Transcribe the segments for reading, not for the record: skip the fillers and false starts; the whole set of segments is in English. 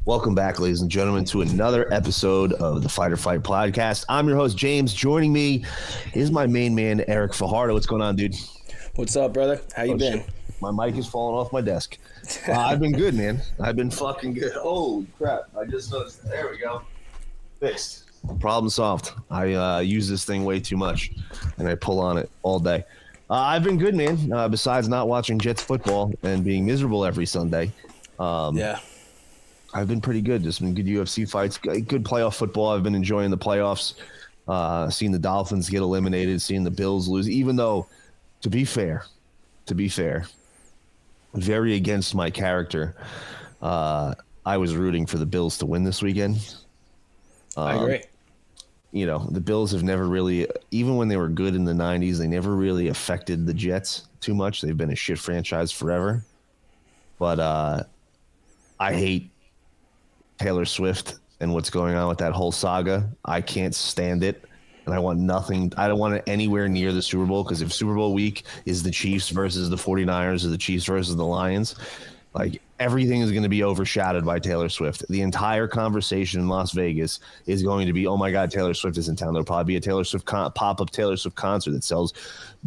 Welcome back, ladies and gentlemen, to another episode of the Fight or Fight podcast. I'm your host, James. Joining me is my main man, Eric Fajardo. What's going on, dude? What's up, brother? How you been? Shit. My mic is falling off my desk. I've been good, man. I've been fucking good. Oh, crap. I just noticed. There we go. Fixed. Problem solved. I use this thing way too much, and I pull on it all day. I've been good, man, besides not watching Jets football and being miserable every Sunday. Yeah. I've been pretty good. Just been good UFC fights, good playoff football. I've been enjoying the playoffs, seeing the Dolphins get eliminated, seeing the Bills lose, even though, to be fair, very against my character, I was rooting for the Bills to win this weekend. I agree. You know, the Bills have never really, even when they were good in the 90s, they never really affected the Jets too much. They've been a shit franchise forever. But I hate Taylor Swift and what's going on with that whole saga. I can't stand it. And I want nothing. I don't want it anywhere near the Super Bowl, because if Super Bowl week is the Chiefs versus the 49ers or the Chiefs versus the Lions, like, everything is going to be overshadowed by Taylor Swift. The entire conversation in Las Vegas is going to be, oh my God, Taylor Swift is in town. There'll probably be a Taylor Swift pop-up Taylor Swift concert that sells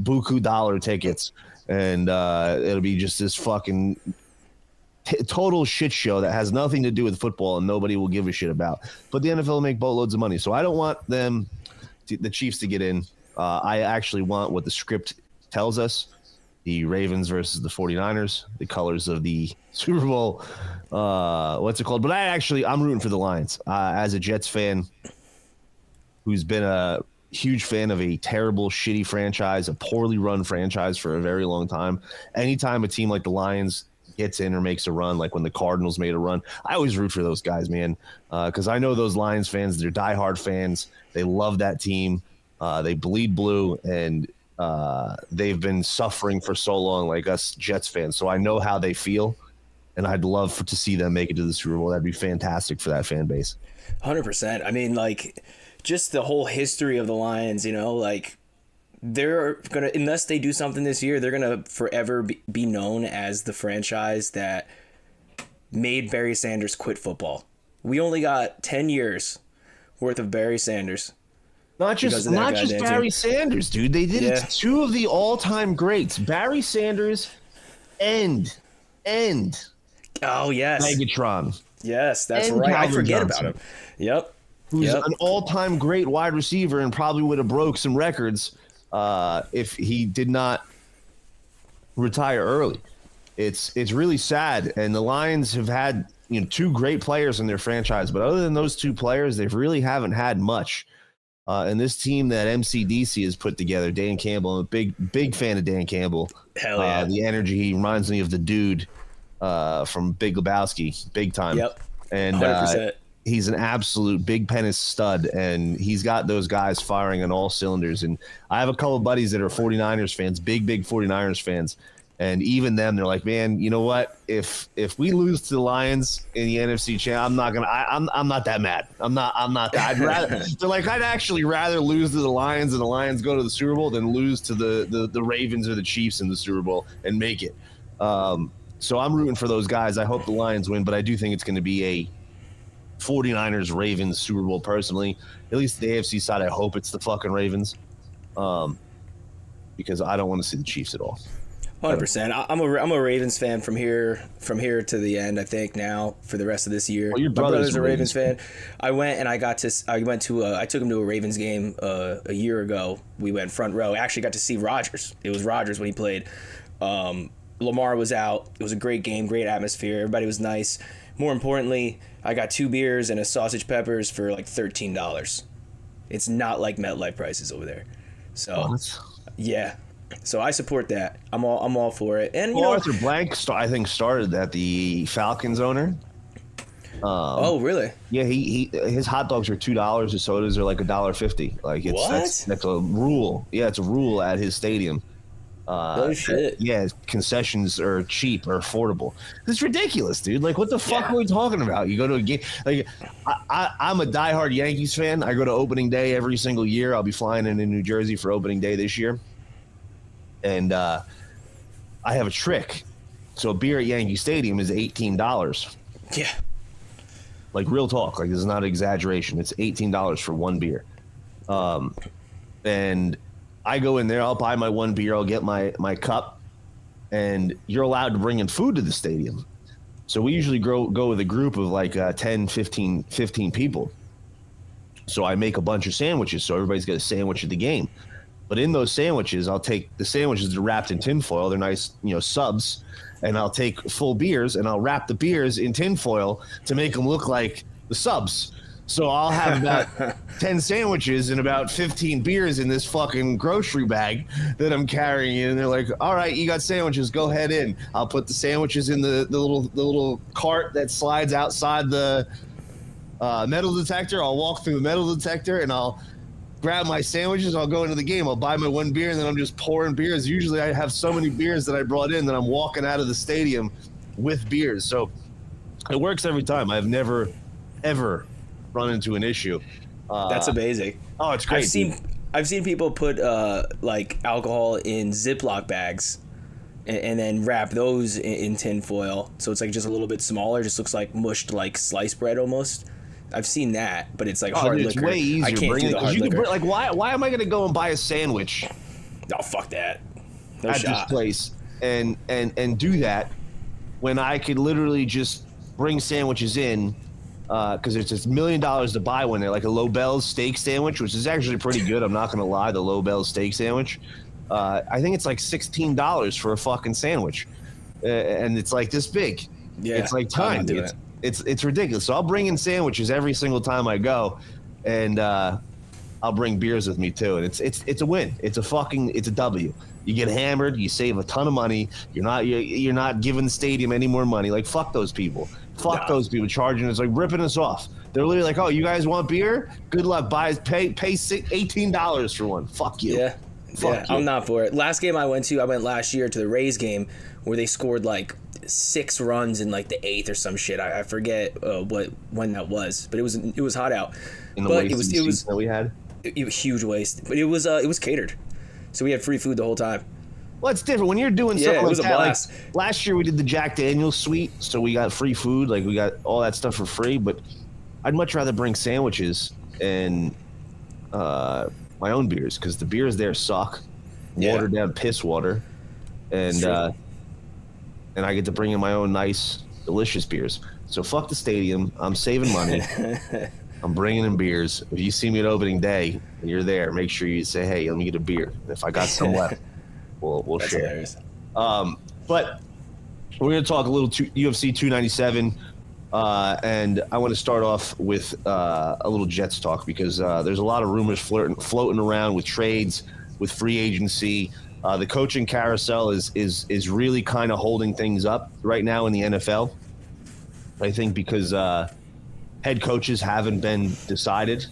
buku dollar tickets. And it'll be just this fucking total shit show that has nothing to do with football and nobody will give a shit about. But the NFL will make boatloads of money. So I don't want the Chiefs to get in. I actually want what the script tells us. The Ravens versus the 49ers, the colors of the Super Bowl. What's it called? But I'm rooting for the Lions. As a Jets fan who's been a huge fan of a terrible, shitty franchise, a poorly run franchise for a very long time. Anytime a team like the Lions gets in or makes a run, like when the Cardinals made a run, I always root for those guys, man, because I know those Lions fans, they're diehard fans. They love that team. They bleed blue, and they've been suffering for so long, like us Jets fans. So I know how they feel, and I'd love to see them make it to the Super Bowl. That'd be fantastic for that fan base. 100%. I mean, like, just the whole history of the Lions, you know, like, they're going to, unless they do something this year, they're going to forever be known as the franchise that made Barry Sanders quit football. We only got 10 years worth of Barry Sanders. Not just Barry Sanders, dude. They did it to two of the all-time greats, Barry Sanders and oh, yes, Megatron. Yes, that's and right. Calvin I forget Johnson, about him. Yep. Who's an all-time great wide receiver and probably would have broke some records if he did not retire early. It's really sad, and the Lions have had two great players in their franchise, but other than those two players, they really haven't had much. And this team that MCDC has put together, Dan Campbell, I'm a big fan of Dan Campbell. Hell yeah. The energy, he reminds me of the dude from Big Lebowski, big time. Yep. And 100%. He's an absolute big penis stud, and he's got those guys firing on all cylinders. And I have a couple of buddies that are 49ers fans, big 49ers fans. And even them, they're like, man, you know what? If we lose to the Lions in the NFC Championship, I'm not that mad. I'm not that. I'd rather they're like, I'd actually rather lose to the Lions and the Lions go to the Super Bowl than lose to the Ravens or the Chiefs in the Super Bowl and make it. So I'm rooting for those guys. I hope the Lions win, but I do think it's going to be a 49ers Ravens Super Bowl personally. At least the AFC side, I hope it's the fucking Ravens, because I don't want to see the Chiefs at all. 100%. I'm a Ravens fan from here to the end. I think now for the rest of this year. Well, your my brother's a Ravens fan. I took him to a Ravens game a year ago. We went front row. I actually got to see Rodgers. It was Rodgers when he played. Lamar was out. It was a great game, great atmosphere. Everybody was nice. More importantly, I got 2 beers and a sausage peppers for like $13. It's not like MetLife prices over there. So what? Yeah. So I support that. I'm all for it. And Arthur Blank, I think, started that, the Falcons owner. Oh, really? Yeah, his hot dogs are $2. His sodas are like $1.50. Like that's a rule. Yeah, it's a rule at his stadium. Oh shit. Yeah, concessions are cheap or affordable. It's ridiculous, dude. Like, what the fuck are we talking about? You go to a game. Like, I'm a diehard Yankees fan. I go to opening day every single year. I'll be flying into New Jersey for opening day this year. And I have a trick. So a beer at Yankee Stadium is $18. Yeah. Like real talk. Like this is not an exaggeration. It's $18 for one beer. And I go in there, I'll buy my one beer, I'll get my cup, and you're allowed to bring in food to the stadium. So we usually go with a group of like 10, 15 people. So I make a bunch of sandwiches, so everybody's got a sandwich at the game. But in those sandwiches, I'll take the sandwiches that are wrapped in tinfoil. They're nice, subs. And I'll take full beers, and I'll wrap the beers in tinfoil to make them look like the subs. So I'll have about 10 sandwiches and about 15 beers in this fucking grocery bag that I'm carrying. And they're like, all right, you got sandwiches, go head in. I'll put the sandwiches in the little cart that slides outside the metal detector. I'll walk through the metal detector, and I'll grab my sandwiches. I'll go into the game. I'll buy my one beer, and then I'm just pouring beers. Usually I have so many beers that I brought in that I'm walking out of the stadium with beers. So it works every time. I've never, ever run into an issue. That's amazing. Oh, it's great. I've seen people put like alcohol in Ziploc bags and then wrap those in tin foil, so it's like just a little bit smaller. Just looks like mushed like sliced bread almost. I've seen that, but it's like hard liquor. It's way easier. I can't do the hard liquor. Like, why am I going to go and buy a sandwich? Oh, fuck that. No at shot. This place and do that when I could literally just bring sandwiches in, because it's $1 million to buy one. They're like a Lobel's steak sandwich, which is actually pretty good. I'm not going to lie. The Lobel's steak sandwich, I think it's like $16 for a fucking sandwich, and it's like this big. Yeah, it's like time. It's ridiculous. So I'll bring in sandwiches every single time I go, and I'll bring beers with me too. And it's a win. It's a W. You get hammered. You save a ton of money. You're not giving the stadium any more money. Like, fuck those people. Fuck those people charging us, like ripping us off. They're literally like, oh, you guys want beer? Good luck. Pay $18 for one. Fuck you. Yeah. Fuck you. I'm not for it. Last game I went last year to the Rays game where they scored like 6 runs in like the 8th or some shit. I forget when that was, but it was hot out. In the but it was that we had. It was huge waste, but it was catered, so we had free food the whole time. Well, it's different when you're doing something it was like a that. blast. Like, last year we did the Jack Daniel's suite, so we got free food. Like, we got all that stuff for free. But I'd much rather bring sandwiches and my own beers, because the beers there suck. Yeah. Watered down piss water, and I get to bring in my own nice, delicious beers. So fuck the stadium. I'm saving money. I'm bringing in beers. If you see me at opening day and you're there, make sure you say, hey, let me get a beer. And if I got some left, we'll That's share. hilarious. But we're going to talk a little UFC 297. And I want to start off with a little Jets talk, because there's a lot of rumors floating around with trades, with free agency. The coaching carousel is really kind of holding things up right now in the NFL. I think because head coaches haven't been decided.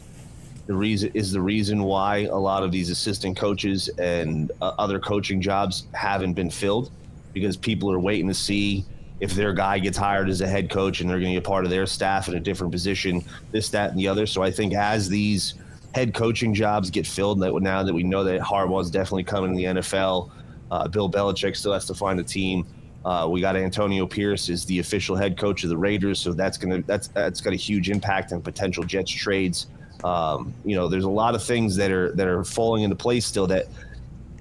The reason why a lot of these assistant coaches and other coaching jobs haven't been filled, because people are waiting to see if their guy gets hired as a head coach and they're going to be a part of their staff in a different position, this, that, and the other. So I think as these head coaching jobs get filled, now that we know that Harbaugh's definitely coming in the NFL, Bill Belichick still has to find a team. We got Antonio Pierce is the official head coach of the Raiders, so that's got a huge impact on potential Jets trades. There's a lot of things that are falling into place still that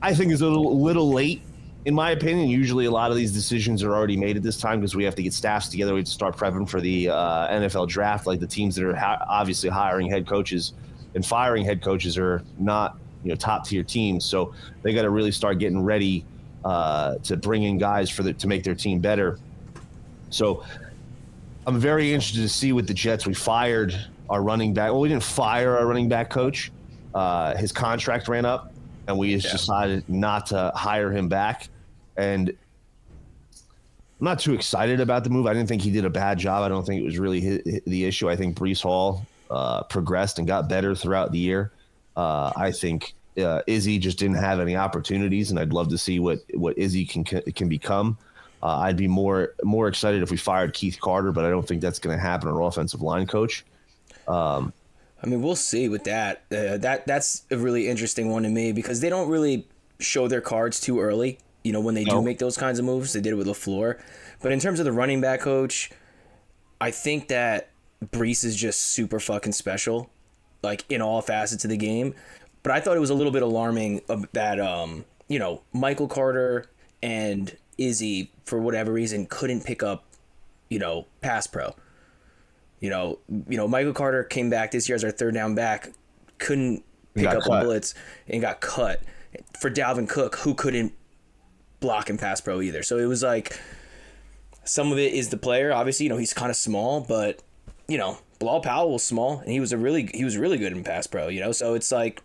I think is a little late, in my opinion. Usually a lot of these decisions are already made at this time, because we have to get staffs together. We have to start prepping for the NFL draft. Like, the teams that are obviously hiring head coaches and firing head coaches are not top tier teams, so they got to really start getting ready to bring in guys to make their team better. So I'm very interested to see with the Jets. We fired our running back. Well, we didn't fire our running back coach. His contract ran up, and we just decided not to hire him back. And I'm not too excited about the move. I didn't think he did a bad job. I don't think it was really the issue. I think Breece Hall progressed and got better throughout the year. I think Izzy just didn't have any opportunities, and I'd love to see what Izzy can become. I'd be more excited if we fired Keith Carter, but I don't think that's going to happen, our offensive line coach. I mean, we'll see with that. That's a really interesting one to me, because they don't really show their cards too early. When they do make those kinds of moves. They did it with LaFleur. But in terms of the running back coach, I think that Brees is just super fucking special, like in all facets of the game. But I thought it was a little bit alarming that Michael Carter and Izzy, for whatever reason, couldn't pick up, pass pro. Michael Carter came back this year as our third down back, couldn't pick up the blitz and got cut. For Dalvin Cook, who couldn't block and pass pro either. So it was like, some of it is the player. Obviously, he's kind of small, but Bilal Powell was small and he was really good in pass pro. So it's like,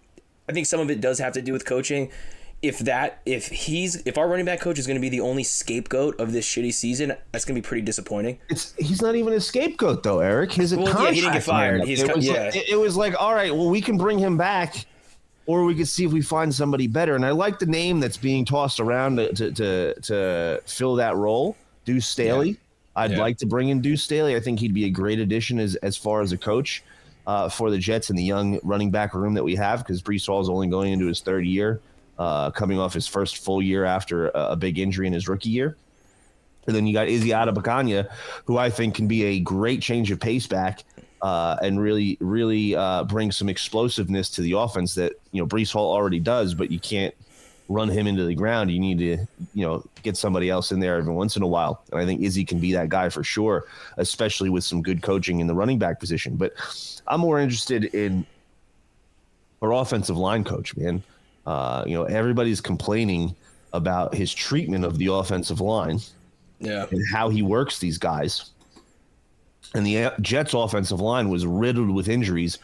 I think some of it does have to do with coaching. If our running back coach is going to be the only scapegoat of this shitty season, that's going to be pretty disappointing. He's not even a scapegoat though, Eric. He didn't get fired. It was like, all right, well, we can bring him back, or we could see if we find somebody better. And I like the name that's being tossed around to fill that role, Deuce Staley. Yeah. I'd like to bring in Deuce Staley. I think he'd be a great addition as far as a coach for the Jets and the young running back room that we have, because Brees Hall is only going into his third year. Coming off his first full year after a big injury in his rookie year. And then you got Izzy Adebakanya, who I think can be a great change of pace back and really bring some explosiveness to the offense that, Brees Hall already does, but you can't run him into the ground. You need to, get somebody else in there every once in a while. And I think Izzy can be that guy for sure, especially with some good coaching in the running back position. But I'm more interested in our offensive line coach, man. Everybody's complaining about his treatment of the offensive line, and how he works these guys. And the Jets' offensive line was riddled with injuries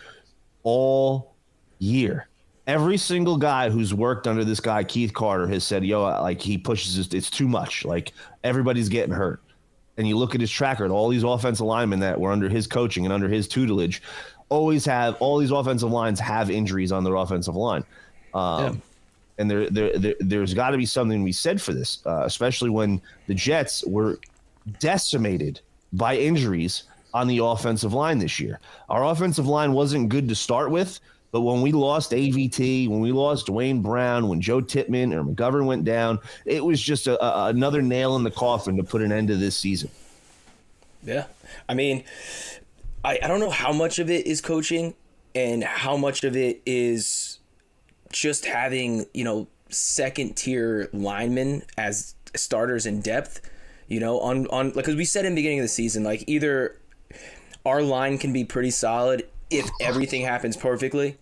all year. Every single guy who's worked under this guy, Keith Carter, has said, he pushes it's too much. Like, everybody's getting hurt. And you look at his track record, all these offensive linemen that were under his coaching and under his tutelage all these offensive lines have injuries on their offensive line. And there's got to be something to be said for this, especially when the Jets were decimated by injuries on the offensive line this year. Our offensive line wasn't good to start with, but when we lost AVT, when we lost Dwayne Brown, when Joe Tippmann or McGovern went down, it was just another nail in the coffin to put an end to this season. Yeah. I mean, I don't know how much of it is coaching and how much of it is just having, second tier linemen as starters in depth, on because we said in the beginning of the season, like, either our line can be pretty solid if everything happens perfectly,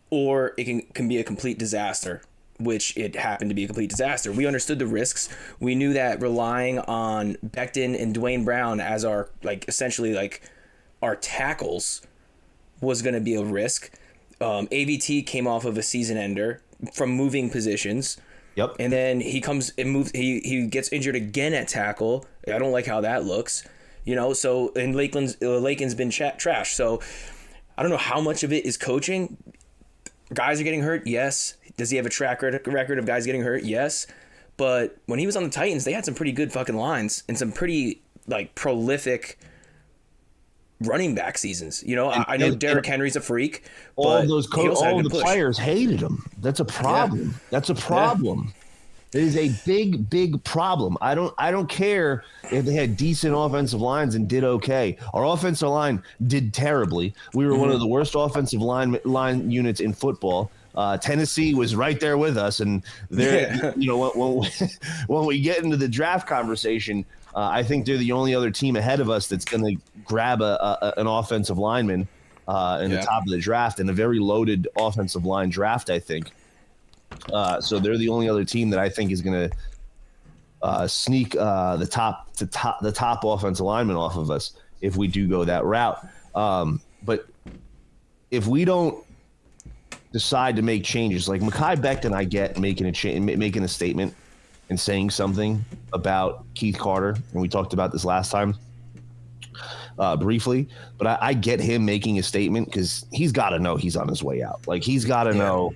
or it can be a complete disaster, which it happened to be a complete disaster. We understood the risks. We knew that relying on Becton and Dwayne Brown as our, essentially our tackles was going to be a risk. AVT came off of a season ender from moving positions. Yep. And then he comes and moves. He gets injured again at tackle. I don't like how that looks. So, and Laken's been trash. So I don't know how much of it is coaching. Guys are getting hurt. Yes. Does he have a track record of guys getting hurt? Yes. But when he was on the Titans, they had some pretty good fucking lines and some pretty prolific running back seasons. I know Derrick Henry's a freak. All of the players hated him. That's a problem. Yeah. That's a problem. Yeah. It is a big, big problem. I don't care if they had decent offensive lines and did okay. Our offensive line did terribly. We were one of the worst offensive line units in football. Tennessee was right there with us, and when we get into the draft conversation, I think they're the only other team ahead of us that's going to grab an offensive lineman in the top of the draft, and a very loaded offensive line draft, I think. So they're the only other team that I think is going to sneak the top offensive lineman off of us if we do go that route. But if we don't decide to make changes, like Mekhi Becton, I get making a statement and saying something about Keith Carter, and we talked about this last time briefly, but I get him making a statement because he's got to know he's on his way out. Like, he's got to know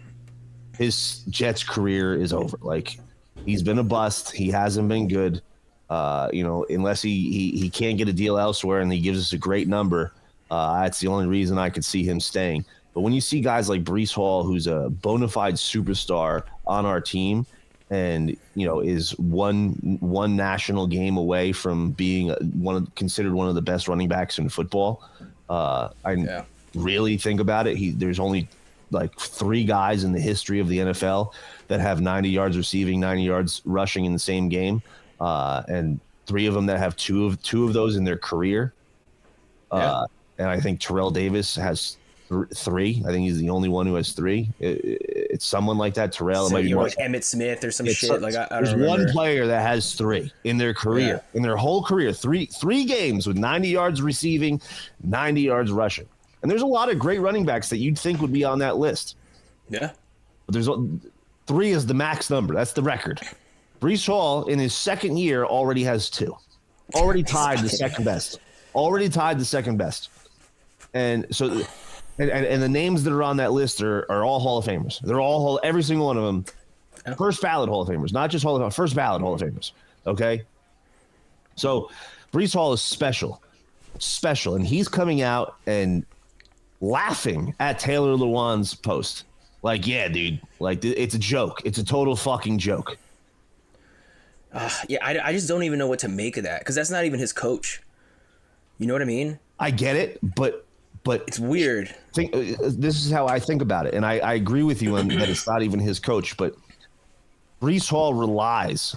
his Jets career is over. Like, he's been a bust. He hasn't been good, unless he can't get a deal elsewhere and he gives us a great number. That's the only reason I could see him staying. But when you see guys like Brees Hall, who's a bona fide superstar on our team, and is one national game away from being considered one of the best running backs in football, Yeah. Really think about it. There's only like 3 guys in the history of the NFL that have 90 yards receiving, 90 yards rushing in the same game, and 3 of them that have two of those in their career. Yeah. And I think Terrell Davis has 3. I think he's the only one who has 3. It's someone like that. Terrell, So, it might be like Emmitt Smith or some shit. Like I there's don't remember. one player that has 3 in their career, in their whole career, three games with 90 yards receiving, 90 yards rushing. And there's a lot of great running backs that you'd think would be on that list. Yeah. But there's 3 is the max number. That's the record. Breece Hall in his second year already has 2. Already tied the second best. Already tied the second best. And so and the names that are on that list are all Hall of Famers. They're all every single one of them first ballot Hall of Famers, not just first ballot Hall of Famers. Okay? So Breece Hall is special. And he's coming out and laughing at Taylor Lewan's post. Like, yeah, dude. Like, it's a joke. It's a total fucking joke. Yeah, I just don't even know what to make of that because that's not even his coach. You know what I mean? I get it, but it's weird. This is how I think about it, and I agree with you on that it's not even his coach, but Breece Hall relies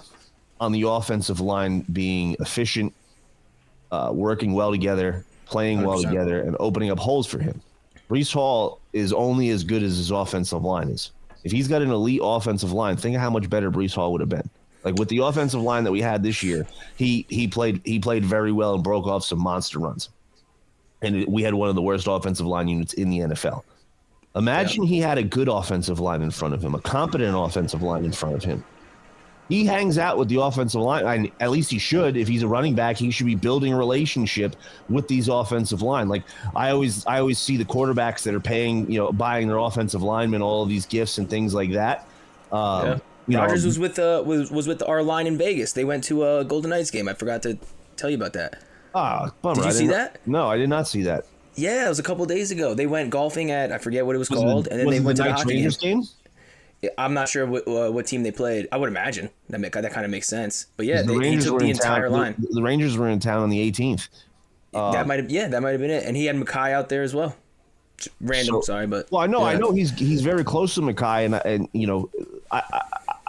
on the offensive line being efficient, working well together, playing 100%. Well together, and opening up holes for him. Breece Hall is only as good as his offensive line is. If he's got an elite offensive line, think of how much better Breece Hall would have been. Like with the offensive line that we had this year, he played very well and broke off some monster runs. And we had one of the worst offensive line units in the NFL. Imagine he had a good offensive line in front of him, a competent offensive line in front of him. He hangs out with the offensive line. At least he should. If he's a running back, he should be building a relationship with these offensive line. Like I always see the quarterbacks that are buying their offensive linemen all of these gifts and things like that. Rodgers was with our line in Vegas. They went to a Golden Knights game. I forgot to tell you about that. Bummer. Did you see that? No, I did not see that. Yeah, it was a couple of days ago. They went golfing at I forget what it was called, and then they went to the hockey game. I'm not sure what team they played. I would imagine that kind of makes sense. But yeah, he took the entire line. The Rangers were in town on the 18th. That might have been it. And he had Mackay out there as well. Random, but I know he's very close to Mackay, and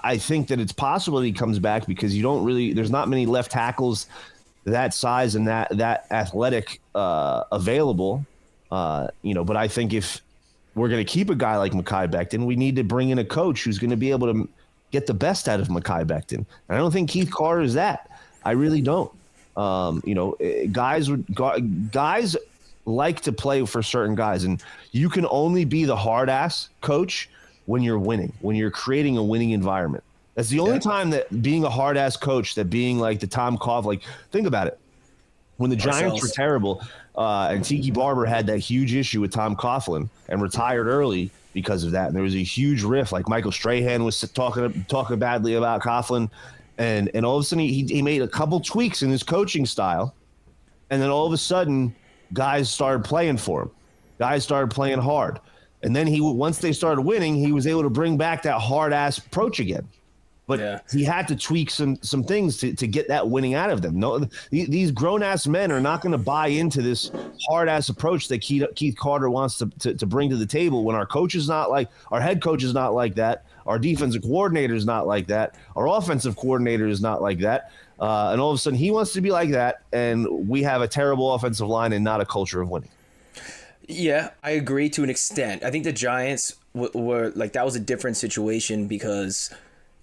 I think that it's possible that he comes back because there's not many left tackles that size and that athletic available. But I think if we're going to keep a guy like Mekhi Becton, we need to bring in a coach who's going to be able to get the best out of Mekhi Becton. And I don't think Keith Carter is that. I really don't. Guys like to play for certain guys, and you can only be the hard ass coach when you're winning, when you're creating a winning environment. That's the only time that being a hard ass coach, that being like the Tom Coughlin, like think about it. When the Giants were terrible, and Tiki Barber had that huge issue with Tom Coughlin and retired early because of that, and there was a huge rift. Like Michael Strahan was talking badly about Coughlin, and all of a sudden he made a couple tweaks in his coaching style, and then all of a sudden guys started playing for him. Guys started playing hard, and then once they started winning, he was able to bring back that hard ass approach again. But he had to tweak some things to get that winning out of them. No, these grown-ass men are not going to buy into this hard-ass approach that Keith Carter wants to bring to the table when our coach is not like – our head coach is not like that, our defensive coordinator is not like that, our offensive coordinator is not like that, and all of a sudden he wants to be like that, and we have a terrible offensive line and not a culture of winning. Yeah, I agree to an extent. I think the Giants were like that was a different situation because –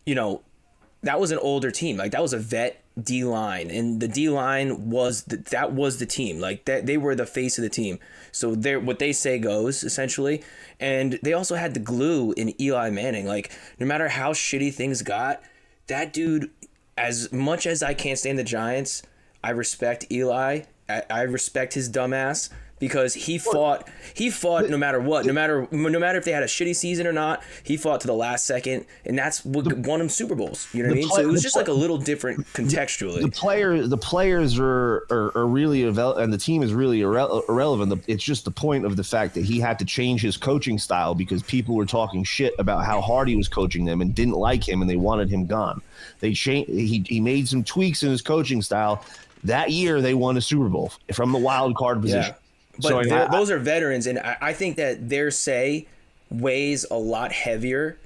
that was an older team. Like that was a vet D-line, and the D-line was the team. Like that, they were the face of the team. So what they say goes essentially. And they also had the glue in Eli Manning. Like no matter how shitty things got, that dude. As much as I can't stand the Giants, I respect Eli. I respect his dumbass. Because he fought no matter what, no matter if they had a shitty season or not, he fought to the last second, and that's what won him Super Bowls. You know what I mean? So it was just like a little different contextually. The players are really and the team is really irrelevant. It's just the point of the fact that he had to change his coaching style because people were talking shit about how hard he was coaching them and didn't like him and they wanted him gone. He made some tweaks in his coaching style. That year they won a Super Bowl from the wild card position. So But those are veterans, and I think that their say weighs a lot heavier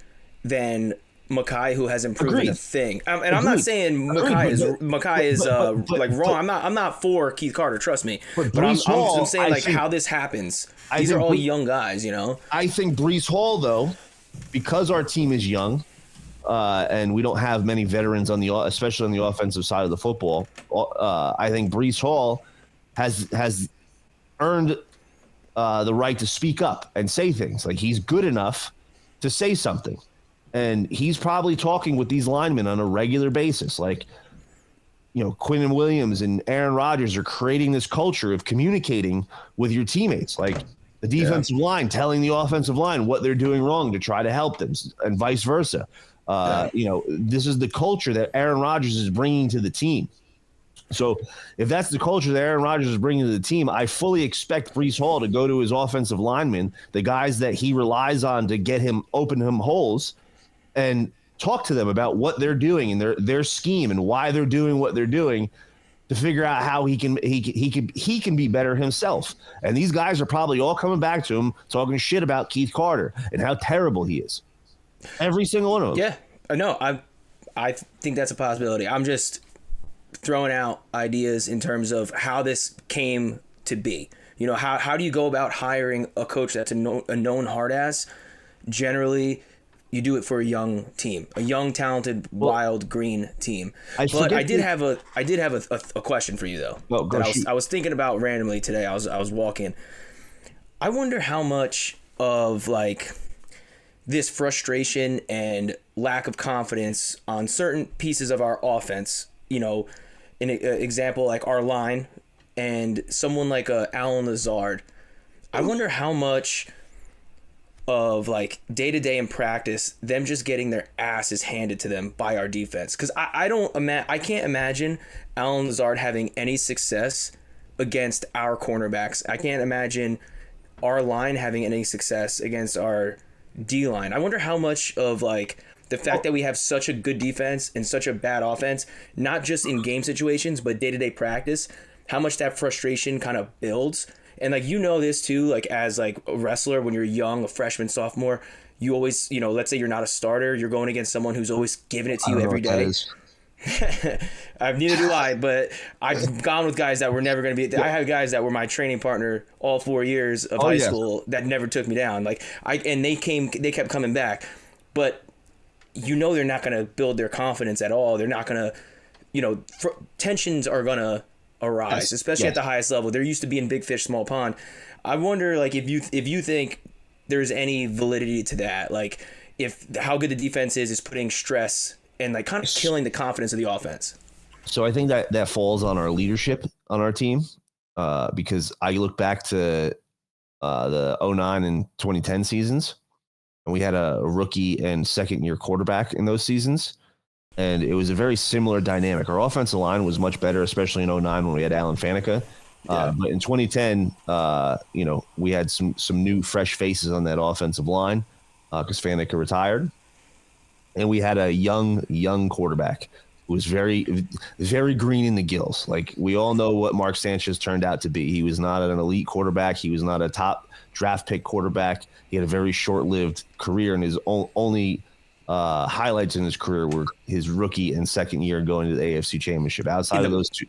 than Makai, who hasn't proven a thing. And I'm not saying Makai is like wrong. I'm not for Keith Carter. Trust me. But I'm saying like how this happens. These are all young guys, you know. I think Brees Hall, though, because our team is young, and we don't have many veterans especially on the offensive side of the football. I think Brees Hall has earned the right to speak up and say things. Like, he's good enough to say something. And he's probably talking with these linemen on a regular basis. Like, you know, Quinnen Williams and Aaron Rodgers are creating this culture of communicating with your teammates. Like, the defensive line telling the offensive line what they're doing wrong to try to help them, and vice versa. You know, this is the culture that Aaron Rodgers is bringing to the team. So if that's the culture that Aaron Rodgers is bringing to the team, I fully expect Brees Hall to go to his offensive linemen, the guys that he relies on to get him, open him holes, and talk to them about what they're doing and their scheme and why they're doing what they're doing, to figure out how he can be better himself. And these guys are probably all coming back to him talking shit about Keith Carter and how terrible he is. Every single one of them. Yeah, no, I think that's a possibility. I'm just throwing out ideas in terms of how this came to be. You know, how do you go about hiring a coach that's a known hard ass? Generally, you do it for a young team, a young, talented, wild green team. But I did have a question for you though. Well, I was thinking about randomly today. I was walking. I wonder how much of like this frustration and lack of confidence on certain pieces of our offense, you know, an example like our line and someone like Alan Lazard, I wonder how much of like day-to-day in practice, them just getting their asses handed to them by our defense. Because I can't imagine Alan Lazard having any success against our cornerbacks. I can't imagine our line having any success against our D-line. I wonder how much of like the fact that we have such a good defense and such a bad offense, not just in game situations, but day-to-day practice, how much that frustration kind of builds. And like, you know this too, like as like a wrestler, when you're young, a freshman, sophomore, you always, you know, let's say you're not a starter, you're going against someone who's always giving it to you every day. Neither do I, but I've gone with guys that were never going to be. I had guys that were my training partner all 4 years of high school that never took me down. Like they kept coming back, but you know they're not going to build their confidence at all. They're not going to, you know, tensions are going to arise, especially at the highest level. There used to be in big fish, small pond. I wonder, like, if you think there's any validity to that, like if how good the defense is putting stress and like kind of killing the confidence of the offense. So I think that falls on our leadership on our team, because I look back to the 2009 and 2010 seasons, and we had a rookie and second-year quarterback in those seasons, and it was a very similar dynamic. Our offensive line was much better, especially in 2009 when we had Alan Faneca. But in 2010, you know, we had some new, fresh faces on that offensive line because Faneca retired. And we had a young quarterback who was very, very green in the gills. Like, we all know what Mark Sanchez turned out to be. He was not an elite quarterback. He was not a top draft pick quarterback. He had a very short-lived career, and his only highlights in his career were his rookie and second year going to the AFC Championship. Outside of those two,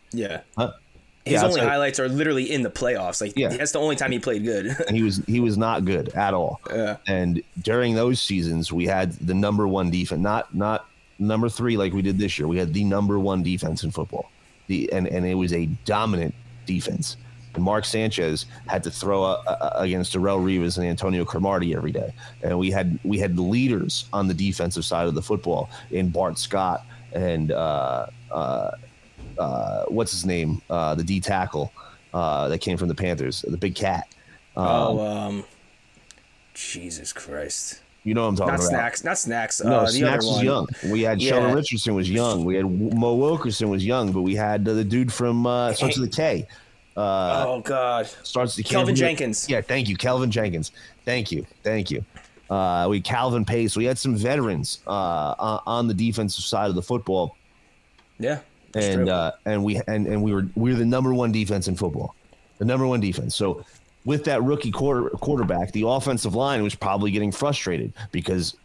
his only highlights are literally in the playoffs. Like, that's the only time he played good. And he was not good at all. Yeah. And during those seasons, we had the number one defense, not number 3 like we did this year. We had the number 1 defense in football. And it was a dominant defense. And Mark Sanchez had to throw against Darrell Rivas and Antonio Cromartie every day. And we had leaders on the defensive side of the football in Bart Scott and what's his name? The D tackle that came from the Panthers, the big cat. Jesus Christ. You know what I'm talking about. Not Snacks. No, the Snacks other was one. young. We had Sheldon Richardson was young. We had Mo Wilkerson was young, but we had the dude from starts with a K. Oh God. Starts the Kelvin Jenkins. Yeah, thank you, Kelvin Jenkins. Thank you. We had Calvin Pace. We had some veterans on the defensive side of the football. Yeah. And we were the number 1 defense in football, the number 1 defense. So with that rookie quarterback, the offensive line was probably getting frustrated because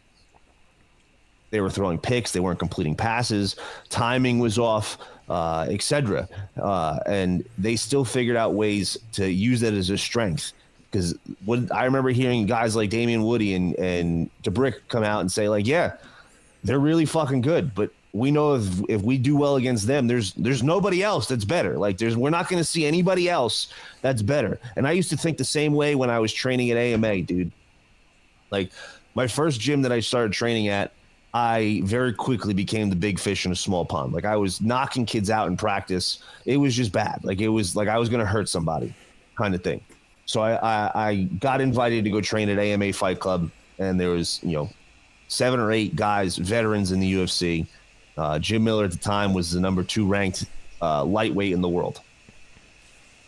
they were throwing picks, they weren't completing passes, timing was off, etc. And they still figured out ways to use that as a strength. Because what I remember hearing guys like Damian Woody and DeBrick come out and say, like, yeah, they're really fucking good, but we know if we do well against them, there's nobody else that's better. Like we're not going to see anybody else that's better. And I used to think the same way when I was training at AMA, dude. Like my first gym that I started training at, I very quickly became the big fish in a small pond. Like I was knocking kids out in practice. It was just bad. Like it was like I was going to hurt somebody kind of thing. So I got invited to go train at AMA Fight Club, and there was, 7 or 8 guys, veterans in the UFC. Jim Miller at the time was the number 2 ranked lightweight in the world.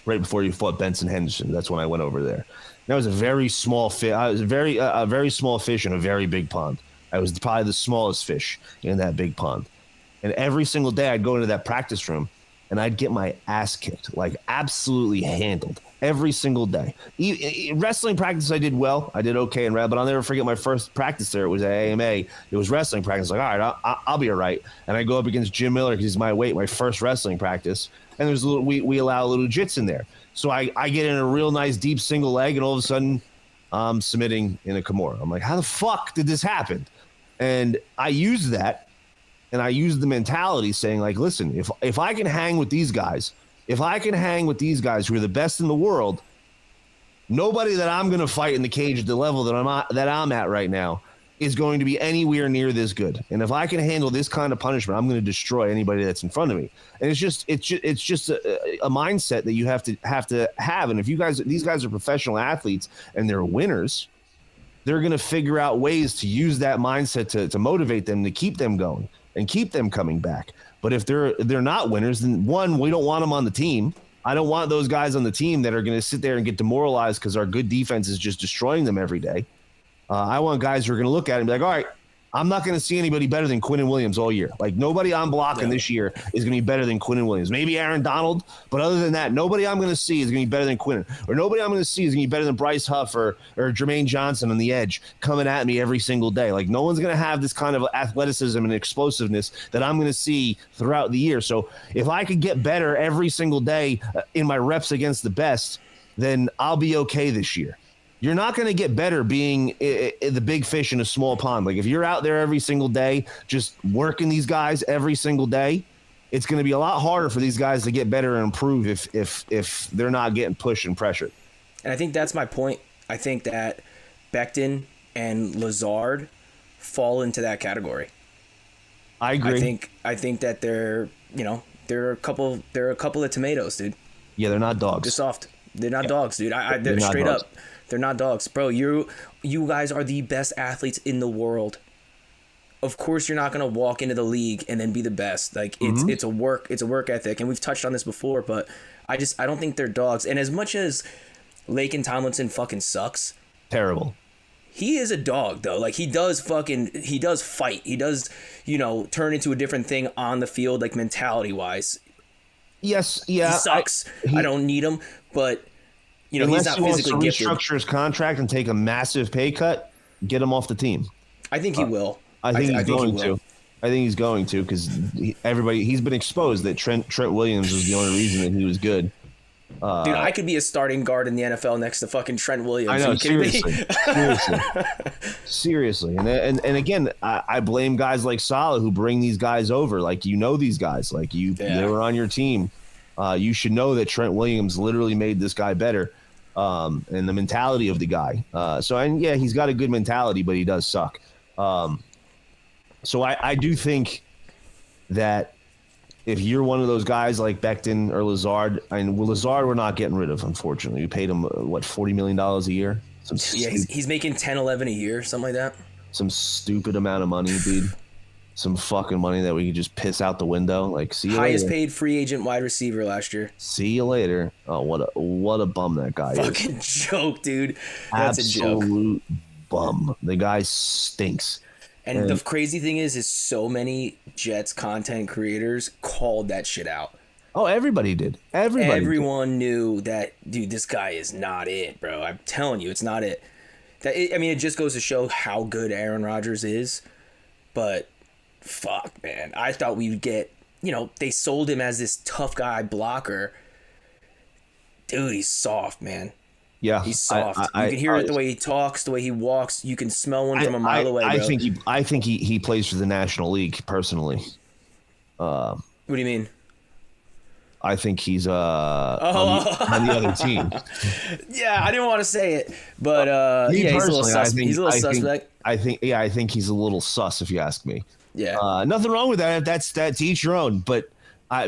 Right before he fought Benson Henderson, that's when I went over there. That was a very small fish. I was a very small fish in a very big pond. I was probably the smallest fish in that big pond. And every single day I'd go into that practice room and I'd get my ass kicked, like absolutely handled every single day. Wrestling practice, I did well. I did okay in rap, but I'll never forget my first practice there. It was at AMA. It was wrestling practice. Like, all right, I'll be all right. And I go up against Jim Miller because he's my weight, my first wrestling practice. And there's we allow a little jits in there. So I get in a real nice deep single leg, and all of a sudden I'm submitting in a Kimura. I'm like, how the fuck did this happen? And I used that, and I used the mentality saying, like, listen, if I can hang with these guys, who are the best in the world, nobody that I'm going to fight in the cage at the level that I'm at right now is going to be anywhere near this good. And if I can handle this kind of punishment, I'm going to destroy anybody that's in front of me. And it's just a mindset that you have to have. And if these guys are professional athletes and they're winners, they're going to figure out ways to use that mindset to motivate them, to keep them going and keep them coming back. But if they're not winners, then one, we don't want them on the team. I don't want those guys on the team that are going to sit there and get demoralized because our good defense is just destroying them every day. I want guys who are going to look at it and be like, all right, I'm not going to see anybody better than Quinnen Williams all year. Like nobody I'm blocking this year is going to be better than Quinnen Williams. Maybe Aaron Donald, but other than that, nobody I'm going to see is going to be better than Quinnen. Or nobody I'm going to see is going to be better than Bryce Huff or Jermaine Johnson on the edge coming at me every single day. Like no one's going to have this kind of athleticism and explosiveness that I'm going to see throughout the year. So if I could get better every single day in my reps against the best, then I'll be okay this year. You're not going to get better being the big fish in a small pond. Like if you're out there every single day, just working these guys every single day, it's going to be a lot harder for these guys to get better and improve if they're not getting pushed and pressured. And I think that's my point. I think that Becton and Lazard fall into that category. I agree. I think that they're a couple of tomatoes, dude. Yeah, they're not dogs. They're soft. They're not dogs, dude. They're straight dogs. Up. They're not dogs, bro. You guys are the best athletes in the world. Of course, you're not gonna walk into the league and then be the best. Like it's a work ethic, and we've touched on this before. But I don't think they're dogs. And as much as Laken Tomlinson fucking sucks, terrible. He is a dog though. Like he does fight. He does turn into a different thing on the field, like mentality wise. Yes, yeah. He sucks. I don't need him, but. He's not physically gifted. Restructure his contract and take a massive pay cut, get him off the team. I think he will. I think he's going to because he's been exposed that Trent Williams was the only reason that he was good. Dude, I could be a starting guard in the NFL next to fucking Trent Williams. I know, seriously. And again, I blame guys like Salah who bring these guys over. Like these guys, like they were on your team. You should know that Trent Williams literally made this guy better, and the mentality of the guy. He's got a good mentality, but he does suck. So I do think that if you're one of those guys like Becton or Lazard, Lazard we're not getting rid of, unfortunately. We paid him, $40 million a year? He's making 10, 11 a year, something like that. Some stupid amount of money, dude. Some fucking money that we could just piss out the window. Like, see you highest later. Paid free agent wide receiver last year. See you later. Oh, what a bum that guy is. Fucking joke, dude. That's Absolute bum. The guy stinks. And the crazy thing is so many Jets content creators called that shit out. Oh, everybody did. Everyone knew that, dude, this guy is not it, bro. I'm telling you, it's not it. I mean, it just goes to show how good Aaron Rodgers is. But, fuck, man. I thought we would get, they sold him as this tough guy blocker. Dude, he's soft, man. Yeah, he's soft. You can hear it the way he talks, the way he walks. You can smell one from a mile away, bro. I think he plays for the National League personally. What do you mean? I think he's on the other team. Yeah, I didn't want to say it, but he's a little suspect. I think he's a little sus, if you ask me. Yeah, nothing wrong with that. That's to each your own. But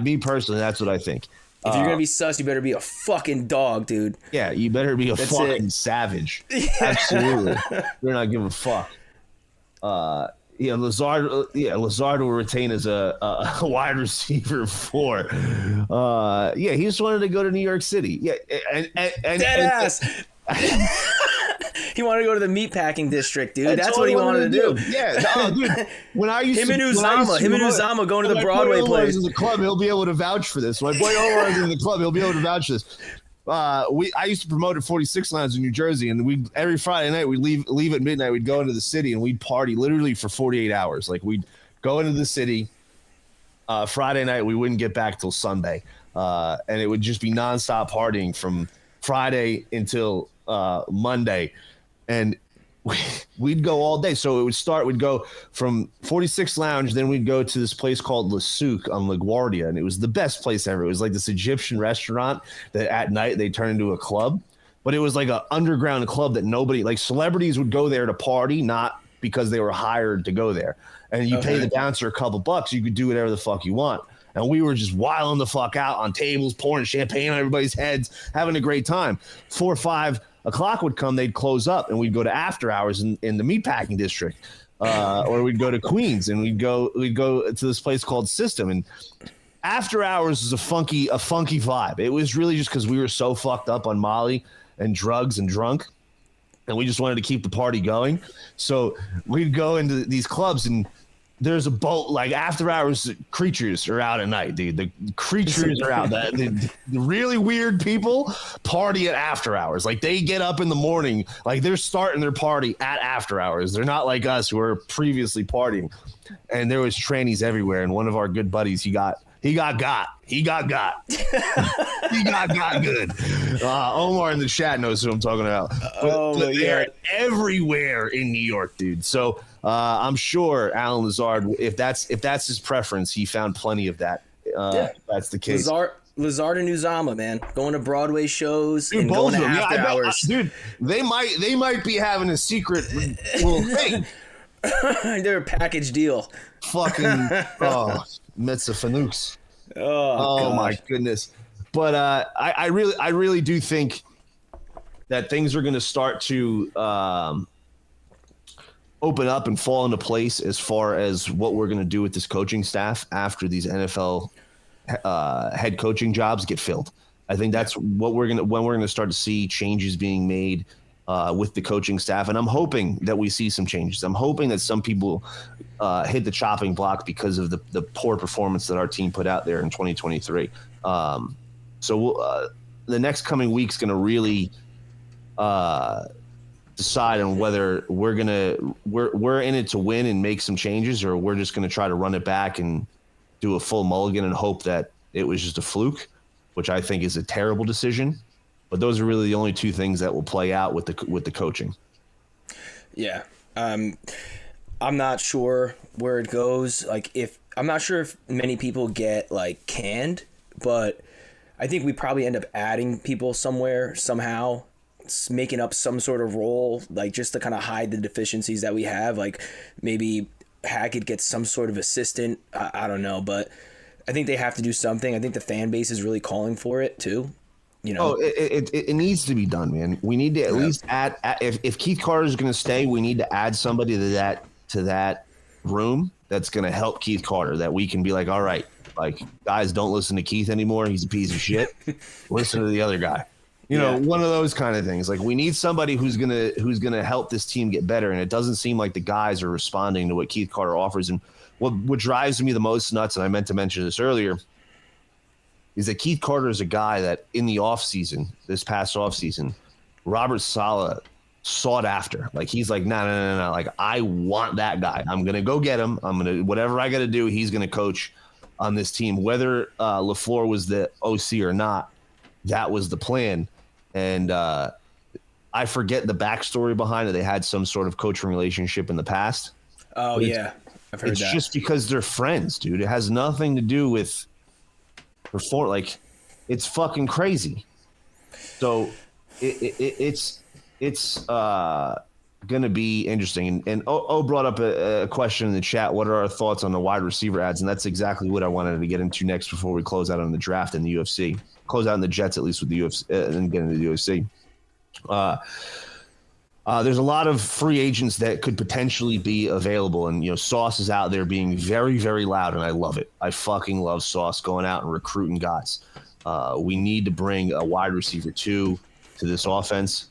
me personally, that's what I think. If you're gonna be sus, you better be a fucking dog, dude. Yeah, you better be a fucking savage. Yeah. Absolutely, you're not giving a fuck. Lazard will retain as a wide receiver 4. He just wanted to go to New York City. Yeah, and dead ass. He wanted to go to the meatpacking district, dude. That's what he wanted to do. Yeah, dude. When I used him and Uzama going to the Broadway place. In the club, he'll be able to vouch for this. My boy Omar is in the club. He'll be able to vouch for this. I used to promote at 46 Lounge in New Jersey, and every Friday night we'd leave at midnight. We'd go into the city and we'd party literally for 48 hours. Like we'd go into the city. Friday night we wouldn't get back till Sunday, and it would just be nonstop partying from Friday until Monday, and we'd go all day. So we'd go from 46 Lounge, then we'd go to this place called Le Souk on LaGuardia, and it was the best place ever. It was like this Egyptian restaurant that at night they turned into a club, but it was like an underground club that nobody, like celebrities would go there to party, not because they were hired to go there. And you pay the bouncer a couple bucks, you could do whatever the fuck you want. And we were just wilding the fuck out on tables, pouring champagne on everybody's heads, having a great time. 4 or 5 o'clock would come, they'd close up, and we'd go to after hours in the meatpacking district, or we'd go to Queens, and we'd go to this place called System. And after hours is a funky vibe. It was really just because we were so fucked up on Molly and drugs and drunk, and we just wanted to keep the party going. So we'd go into these clubs, and there's a boat, like after hours creatures are out at night, dude. The creatures are out. The really weird people party at after hours. Like they get up in the morning, like they're starting their party at after hours. They're not like us who were previously partying. And there was trannies everywhere. And one of our good buddies, he got He got He got good. Omar in the chat knows who I'm talking about. But they're everywhere in New York, dude. So I'm sure Alan Lazard, if that's his preference, he found plenty of that. If that's the case. Lazard and Uzama, man, going to Broadway shows, dude, and going to after hours. Dude, they might be having a secret little thing. They're a package deal. Fucking Metza Fanooks. Oh my goodness. But I really do think that things are going to start to open up and fall into place as far as what we're going to do with this coaching staff after these NFL head coaching jobs get filled. I think that's what we're going to start to see changes being made with the coaching staff. And I'm hoping that we see some changes. I'm hoping that some people hit the chopping block because of the poor performance that our team put out there in 2023. So the next coming week's going to really decide on whether we're in it to win and make some changes, or we're just going to try to run it back and do a full mulligan and hope that it was just a fluke, which I think is a terrible decision. But those are really the only two things that will play out with the coaching. Yeah. I'm not sure where it goes. I'm not sure if many people get canned, but I think we probably end up adding people somewhere, somehow, making up some sort of role, just to kind of hide the deficiencies that we have. Maybe Hackett gets some sort of assistant. I don't know, but I think they have to do something. I think the fan base is really calling for it too. It needs to be done, man. We need to at least add. If Keith Carter is going to stay, we need to add somebody to that room that's going to help Keith Carter. That we can be like, all right, guys, don't listen to Keith anymore. He's a piece of shit. Listen to the other guy. One of those kind of things. We need somebody who's gonna help this team get better. And it doesn't seem like the guys are responding to what Keith Carter offers. And what drives me the most nuts, and I meant to mention this earlier, is that Keith Carter is a guy that in the offseason, this past offseason, Robert Saleh sought after. Like, he's like, no. Like, I want that guy. I'm going to go get him. I'm going to, whatever I got to do, he's going to coach on this team. Whether LaFleur was the OC or not, that was the plan. And I forget the backstory behind it. They had some sort of coaching relationship in the past. Oh, yeah. I've heard that. It's just because they're friends, dude. It has nothing to do with perform. Like, it's fucking crazy. So it's going to be interesting. And O brought up a question in the chat. What are our thoughts on the wide receiver ads? And that's exactly what I wanted to get into next before we close out on the draft and the UFC. Close out on the Jets, at least with the UFC, and then get into the UFC. There's a lot of free agents that could potentially be available. And, Sauce is out there being very, very loud, and I love it. I fucking love Sauce going out and recruiting guys. We need to bring a wide receiver 2 to this offense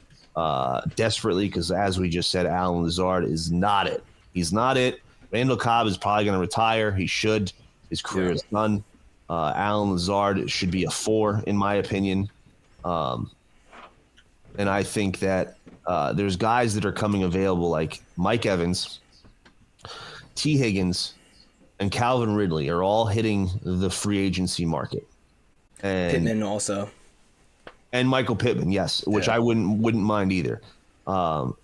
desperately because, as we just said, Allen Lazard is not it. He's not it. Randall Cobb is probably going to retire. He should. His career is done. Allen Lazard should be a 4, in my opinion. And I think that there's guys that are coming available like Mike Evans, T. Higgins, and Calvin Ridley are all hitting the free agency market. And Pittman also. And Michael Pittman, yes, which I wouldn't mind either. Now,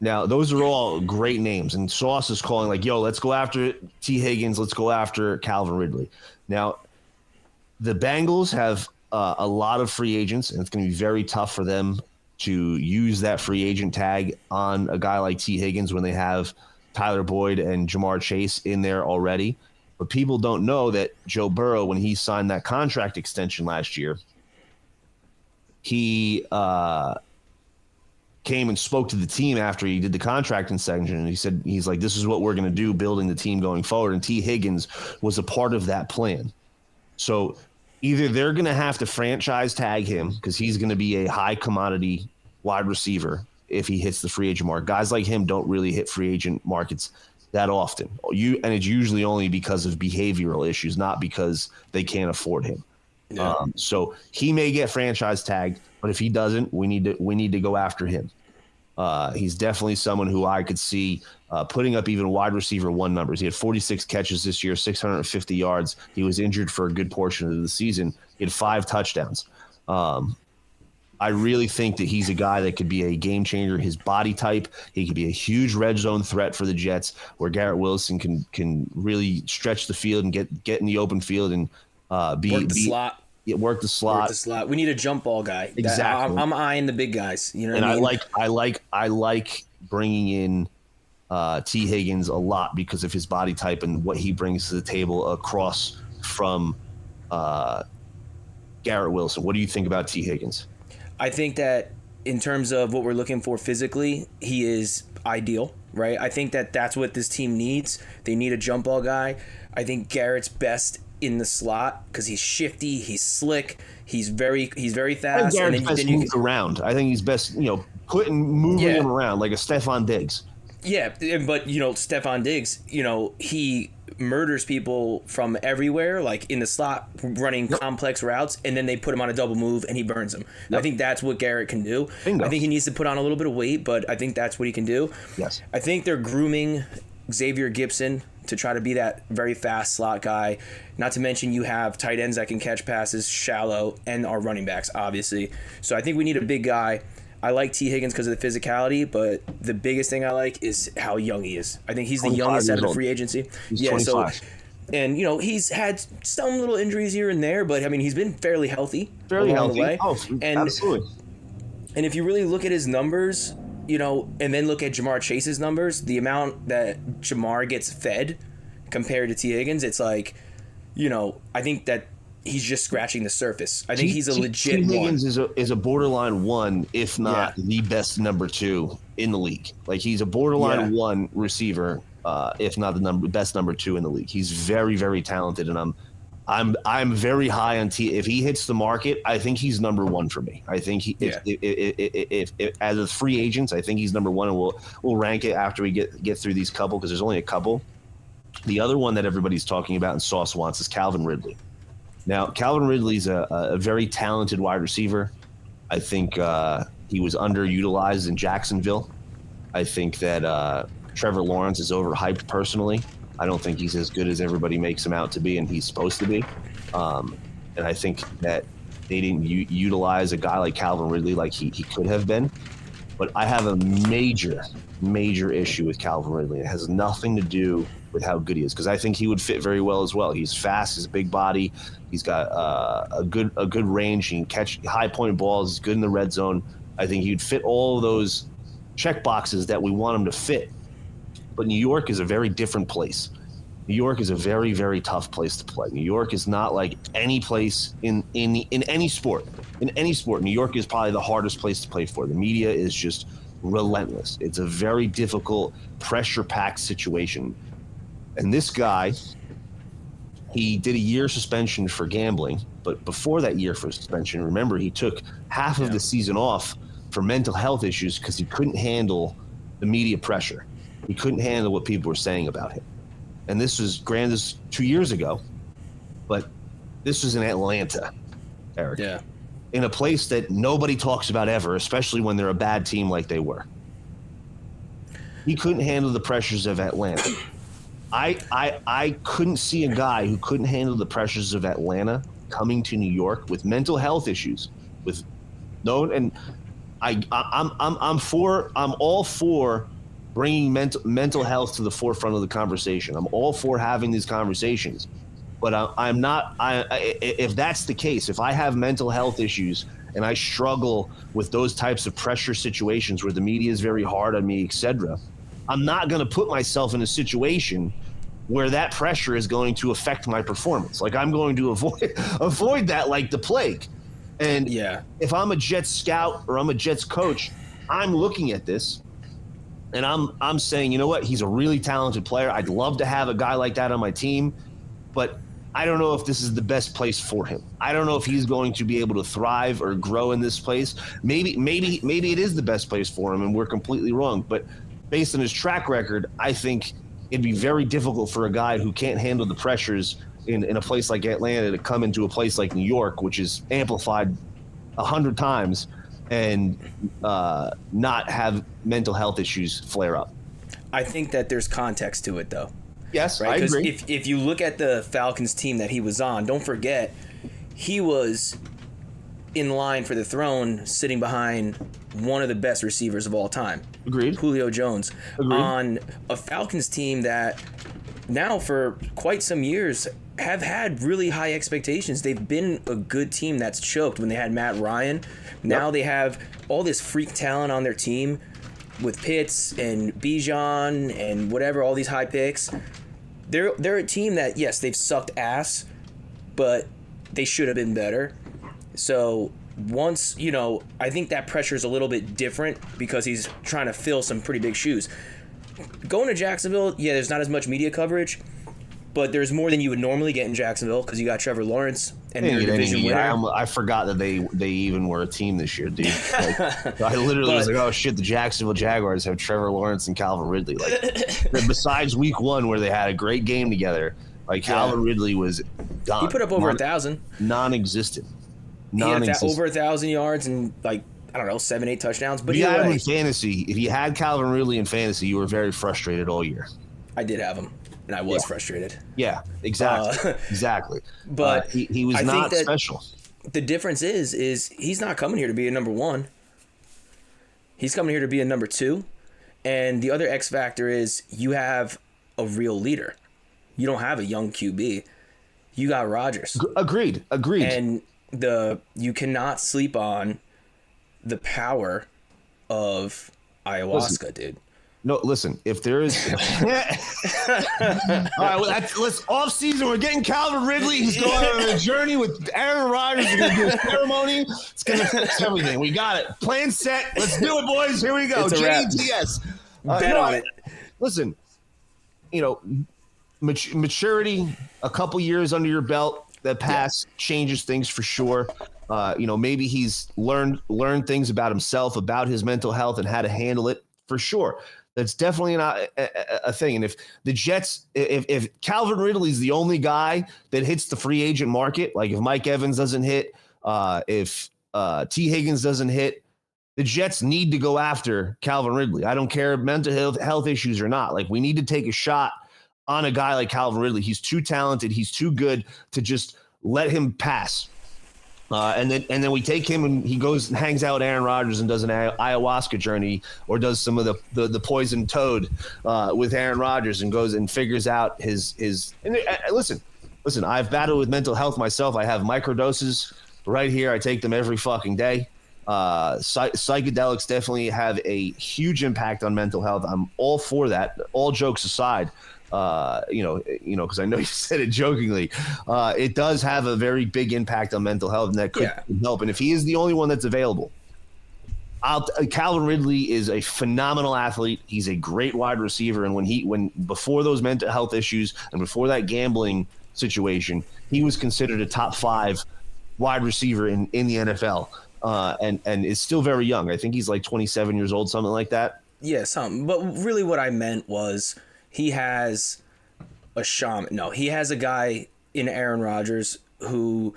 those are all great names. And Sauce is calling like, yo, let's go after T. Higgins. Let's go after Calvin Ridley. Now, the Bengals have a lot of free agents, and it's going to be very tough for them to use that free agent tag on a guy like T. Higgins when they have Tyler Boyd and Jamar Chase in there already. But people don't know that Joe Burrow, when he signed that contract extension last year, he came and spoke to the team after he did the contract extension, and he said, he's like, this is what we're going to do building the team going forward. And T. Higgins was a part of that plan. So either they're going to have to franchise tag him because he's going to be a high commodity wide receiver if he hits the free agent mark. Guys like him don't really hit free agent markets that often. And it's usually only because of behavioral issues, not because they can't afford him. Yeah. So he may get franchise tagged, but if he doesn't, we need to go after him. He's definitely someone who I could see putting up even wide receiver 1 numbers. He had 46 catches this year, 650 yards. He was injured for a good portion of the season. He had 5 touchdowns. I really think that he's a guy that could be a game changer. His body type, he could be a huge red zone threat for the Jets, where Garrett Wilson can really stretch the field and get in the open field and work the slot. Work the slot. We need a jump ball guy. Exactly. I'm eyeing the big guys. You know what and I mean? I like bringing in T. Higgins a lot because of his body type and what he brings to the table across from Garrett Wilson. What do you think about T. Higgins? I think that in terms of what we're looking for physically, he is ideal, right? I think that that's what this team needs. They need a jump ball guy. I think Garrett's best in the slot because he's shifty, he's slick, he's very fast. I think Garrett's best moved around. I think he's best, moving him around like a Stephon Diggs. Yeah, but Stephon Diggs, he murders people from everywhere, like in the slot, running complex routes, and then they put him on a double move and he burns them. Yep. I think that's what Garrett can do. Bingo. I think he needs to put on a little bit of weight, but I think that's what he can do. Yes. I think they're grooming Xavier Gipson to try to be that very fast slot guy. Not to mention you have tight ends that can catch passes shallow and our running backs, obviously. So I think we need a big guy. I like T. Higgins because of the physicality, but the biggest thing I like is how young he is. I think he's the youngest out of the free agency. He's 25. So, and he's had some little injuries here and there, but I mean he's been fairly healthy. The way. Oh, absolutely. And if you really look at his numbers, and then look at Jamar Chase's numbers, the amount that Jamar gets fed compared to T. Higgins, it's like, I think that he's just scratching the surface. I think he's a legit T. Higgins is a borderline 1, if not the best number 2 in the league. Like he's a borderline 1 receiver, if not the best number 2 in the league. He's very, very talented, and I'm very high on T. If he hits the market, I think he's number 1 for me. I think if as a free agents, I think he's number 1, and we'll rank it after we get through these couple because there's only a couple. The other one that everybody's talking about and Sauce wants is Calvin Ridley. Now, Calvin Ridley's a very talented wide receiver. I think he was underutilized in Jacksonville. I think that Trevor Lawrence is overhyped personally. I don't think he's as good as everybody makes him out to be, and he's supposed to be. And I think that they didn't utilize a guy like Calvin Ridley like he could have been. But I have a major, major issue with Calvin Ridley. It has nothing to do with how good he is, because I think he would fit very well as well. He's fast, he's a big body, he's got a good range, he can catch high point balls, he's good in the red zone. I think he'd fit all of those check boxes that we want him to fit. But New York is a very different place. New York is a very, very tough place to play. New York is not like any place in any sport. In any sport, New York is probably the hardest place to play for. The media is just relentless. It's a very difficult, pressure-packed situation. And this guy, he did a year suspension for gambling, but before that year for suspension, remember, he took half of the season off for mental health issues because he couldn't handle the media pressure. He couldn't handle what people were saying about him. And this was, granted, this 2 years ago, but this was in Atlanta, Eric. Yeah. In a place that nobody talks about ever, especially when they're a bad team like they were. He couldn't handle the pressures of Atlanta. I couldn't see a guy who couldn't handle the pressures of Atlanta coming to New York with mental health issues. I'm all for bringing mental health to the forefront of the conversation. I'm all for having these conversations, but I'm not. If that's the case, if I have mental health issues and I struggle with those types of pressure situations where the media is very hard on me, etc., I'm not going to put myself in a situation where that pressure is going to affect my performance. Like, I'm going to avoid that like the plague. And if I'm a Jets scout or I'm a Jets coach, I'm looking at this and I'm saying, you know what? He's a really talented player. I'd love to have a guy like that on my team, but I don't know if this is the best place for him. I don't know if he's going to be able to thrive or grow in this place. Maybe it is the best place for him and we're completely wrong. But based on his track record, I think it'd be very difficult for a guy who can't handle the pressures in a place like Atlanta to come into a place like New York, which is amplified 100 times, and not have mental health issues flare up. I think that there's context to it, though. Yes, right? I agree. If you look at the Falcons team that he was on, don't forget he was in line for the throne, sitting behind one of the best receivers of all time. Agreed. Julio Jones. Agreed. On a Falcons team that now for quite some years have had really high expectations. They've been a good team that's choked when they had Matt Ryan. Now they have all this freak talent on their team with Pitts and Bijan and whatever, all these high picks. They're a team that, yes, they've sucked ass, but they should have been better. So once, I think that pressure is a little bit different because he's trying to fill some pretty big shoes. Going to Jacksonville, there's not as much media coverage, but there's more than you would normally get in Jacksonville because you got Trevor Lawrence and their division winner. I forgot that they even were a team this year, dude. Like, I literally was like, oh shit, the Jacksonville Jaguars have Trevor Lawrence and Calvin Ridley. Like, besides week 1 where they had a great game together, like Calvin Ridley was done. He put up over 1,000. Non-existent. He had over 1,000 yards and 7-8 touchdowns. But if you had him in fantasy, if you had Calvin Ridley in fantasy, you were very frustrated all year. I did have him, and I was frustrated. Yeah, exactly. Exactly. But he was not special. The difference is he's not coming here to be a number 1. He's coming here to be a number 2. And the other X factor is you have a real leader. You don't have a young QB. You got Rodgers. Agreed. And you cannot sleep on the power of ayahuasca, dude. No, listen, if there is... All right, let's off-season. We're getting Calvin Ridley. He's going on a journey with Aaron Rodgers. We're going to do a ceremony. It's going to fix everything. We got it. Plan set. Let's do it, boys. Here we go. JTS. Bet on it. Listen, maturity, a couple years under your belt, that pass changes things for sure. Maybe he's learned things about himself, about his mental health, and how to handle it for sure. That's definitely not a thing. And if the Jets, if Calvin Ridley's the only guy that hits the free agent market, like if Mike Evans doesn't hit, if T. Higgins doesn't hit, the Jets need to go after Calvin Ridley. I don't care mental health issues or not. Like, we need to take a shot on a guy like Calvin Ridley. He's too talented. He's too good to just let him pass. And then we take him and he goes and hangs out with Aaron Rodgers and does an ayahuasca journey, or does some of the poison toad with Aaron Rodgers, and goes and figures out his. And listen, I've battled with mental health myself. I have microdoses right here. I take them every fucking day. Psychedelics definitely have a huge impact on mental health. I'm all for that. All jokes aside. Because I know you said it jokingly, it does have a very big impact on mental health, and that could help. And if he is the only one that's available, Calvin Ridley is a phenomenal athlete. He's a great wide receiver. And when before those mental health issues and before that gambling situation, he was considered a top 5 wide receiver in the NFL, and is still very young. I think he's like 27 years old, something like that. Yeah, something. But really what I meant was, he has a shaman. No, he has a guy in Aaron Rodgers who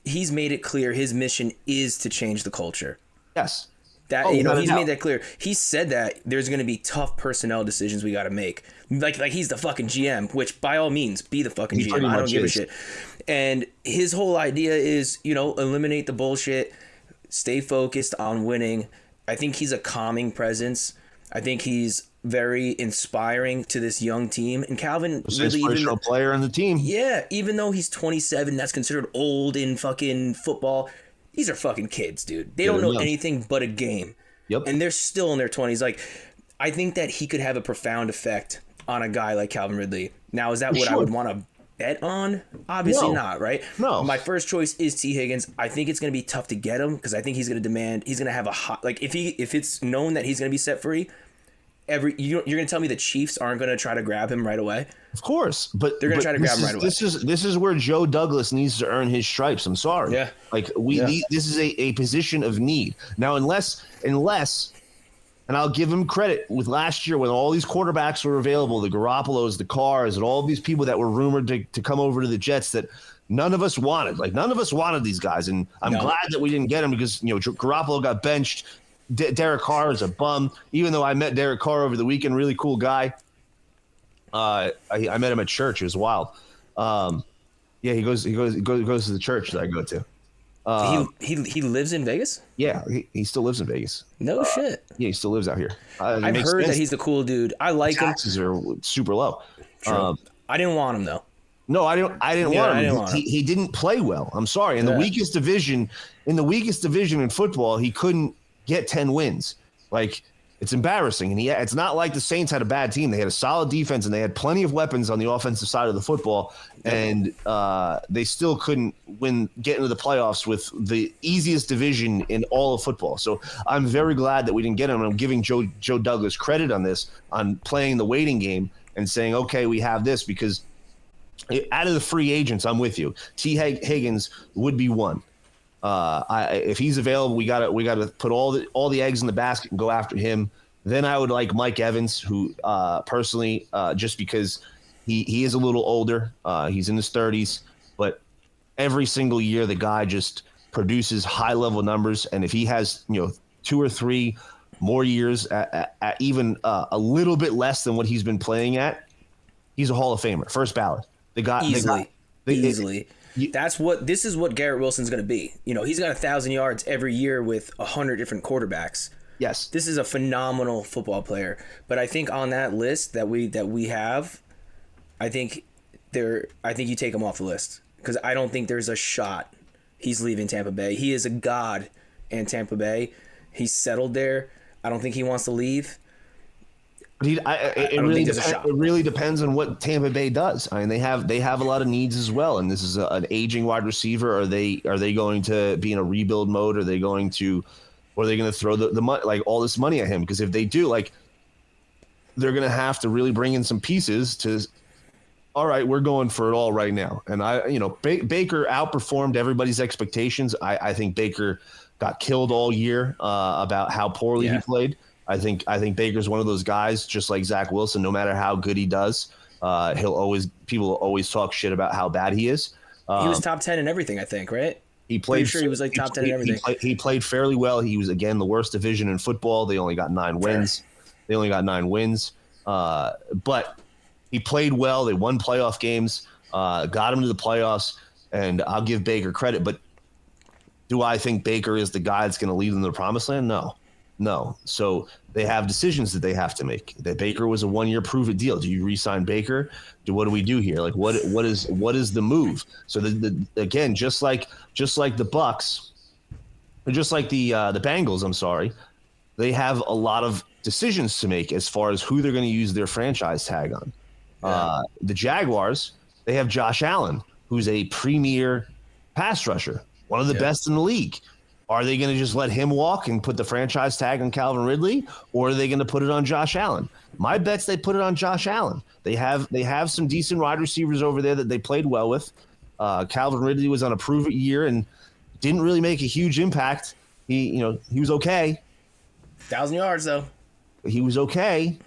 he's made it clear his mission is to change the culture. Yes. He's made that clear. He said that there's going to be tough personnel decisions we got to make. Like he's the fucking GM, which by all means, be the fucking GM. I don't give a shit. And his whole idea is, eliminate the bullshit, stay focused on winning. I think he's a calming presence. I think he's very inspiring to this young team. And Calvin really, even player on the team. Yeah, even though he's 27, that's considered old in fucking football. These are fucking kids, dude. They don't know anything but a game. Yep. And they're still in their 20s. Like, I think that he could have a profound effect on a guy like Calvin Ridley. Now, is that what I would want to bet on? Obviously not, right? No. My first choice is T. Higgins. I think it's going to be tough to get him because I think he's going to have a hot, like if it's known that he's going to be set free, you're going to tell me the Chiefs aren't going to try to grab him right away? Of course, but they're going to try to grab him right away. This is where Joe Douglas needs to earn his stripes. I'm sorry. Yeah. Like this is a position of need. Now, unless, and I'll give him credit, with last year when all these quarterbacks were available, the Garoppolos, the Carrs, and all these people that were rumored to come over to the Jets that none of us wanted. Like, none of us wanted these guys, and I'm glad that we didn't get them because Garoppolo got benched. Derek Carr is a bum. Even though I met Derek Carr over the weekend, really cool guy. I met him at church. It was wild. He goes to the church that I go to. He lives in Vegas? Yeah, he still lives in Vegas. No shit. Yeah, he still lives out here. I've heard that he's a cool dude. I like him. Taxes are super low. I didn't want him though. No, I didn't want him. He didn't play well. I'm sorry. In the weakest division in football, he couldn't get 10 wins. Like, it's embarrassing. And it's not like the Saints had a bad team. They had a solid defense and they had plenty of weapons on the offensive side of the football. And they still couldn't get into the playoffs with the easiest division in all of football. So I'm very glad that we didn't get him. And I'm giving Joe Douglas credit on this, on playing the waiting game and saying, okay, we have this, because out of the free agents, I'm with you. T. Higgins would be one. If he's available, we gotta put all the eggs in the basket and go after him. Then I would like Mike Evans, who personally, just because he is a little older, he's in his 30s, but every single year the guy just produces high level numbers. And if he has 2 or 3 more years at even a little bit less than what he's been playing at, he's a Hall of Famer, first ballot. Easily. This is what Garrett Wilson's going to be. He's got 1,000 yards every year with 100 different quarterbacks. Yes. This is a phenomenal football player. But I think on that list that we have, I think you take him off the list, because I don't think there's a shot he's leaving Tampa Bay. He is a god in Tampa Bay. He's settled there. I don't think he wants to leave. It really depends on what Tampa Bay does. I mean, they have a lot of needs as well, and this is an aging wide receiver. Are they going to be in a rebuild mode? Or are they going to throw the money, like all this money at him? Because if they do, like, they're going to have to really bring in some pieces to. All right, we're going for it all right now, and Baker outperformed everybody's expectations. I think Baker got killed all year about how poorly he played. I think Baker's one of those guys, just like Zach Wilson. No matter how good he does, people will always talk shit about how bad he is. He was top 10 in everything, I think, right? He Pretty played. sure he was like top 10 in everything. He played fairly well. He was again the worst division in football. They only got 9 wins. But he played well. They won playoff games. Got him to the playoffs, and I'll give Baker credit. But do I think Baker is the guy that's going to lead them to the promised land? No. So they have decisions that they have to make. That Baker was a 1-year prove-it deal. Do you re-sign Baker? What do we do here? Like, what is the move? So again, just like the Bucks, or just like the Bengals, I'm sorry, they have a lot of decisions to make as far as who they're going to use their franchise tag on. Yeah. The Jaguars, they have Josh Allen, who's a premier pass rusher, one of the best in the league. Are they going to just let him walk and put the franchise tag on Calvin Ridley, or are they going to put it on Josh Allen? My bet's they put it on Josh Allen. They have some decent wide receivers over there that they played well with. Calvin Ridley was on a prove-it year and didn't really make a huge impact. He was okay. 1,000 yards though. He was okay.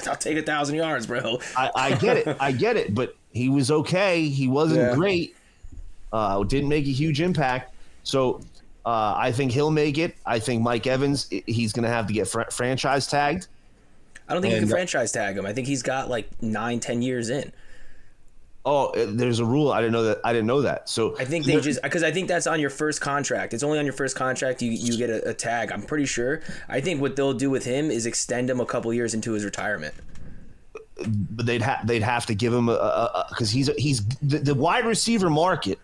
I'll take 1,000 yards, bro. I get it, but he was okay. He wasn't great. Didn't make a huge impact. So I think he'll make it. I think Mike Evans, he's going to have to get franchise tagged. I don't think you can franchise tag him. I think he's got like 9-10 years in. Oh, there's a rule. I didn't know that. So I think because I think that's on your first contract. It's only on your first contract you get a tag. I'm pretty sure. I think what they'll do with him is extend him a couple years into his retirement. But they'd have to give him because he's the wide receiver market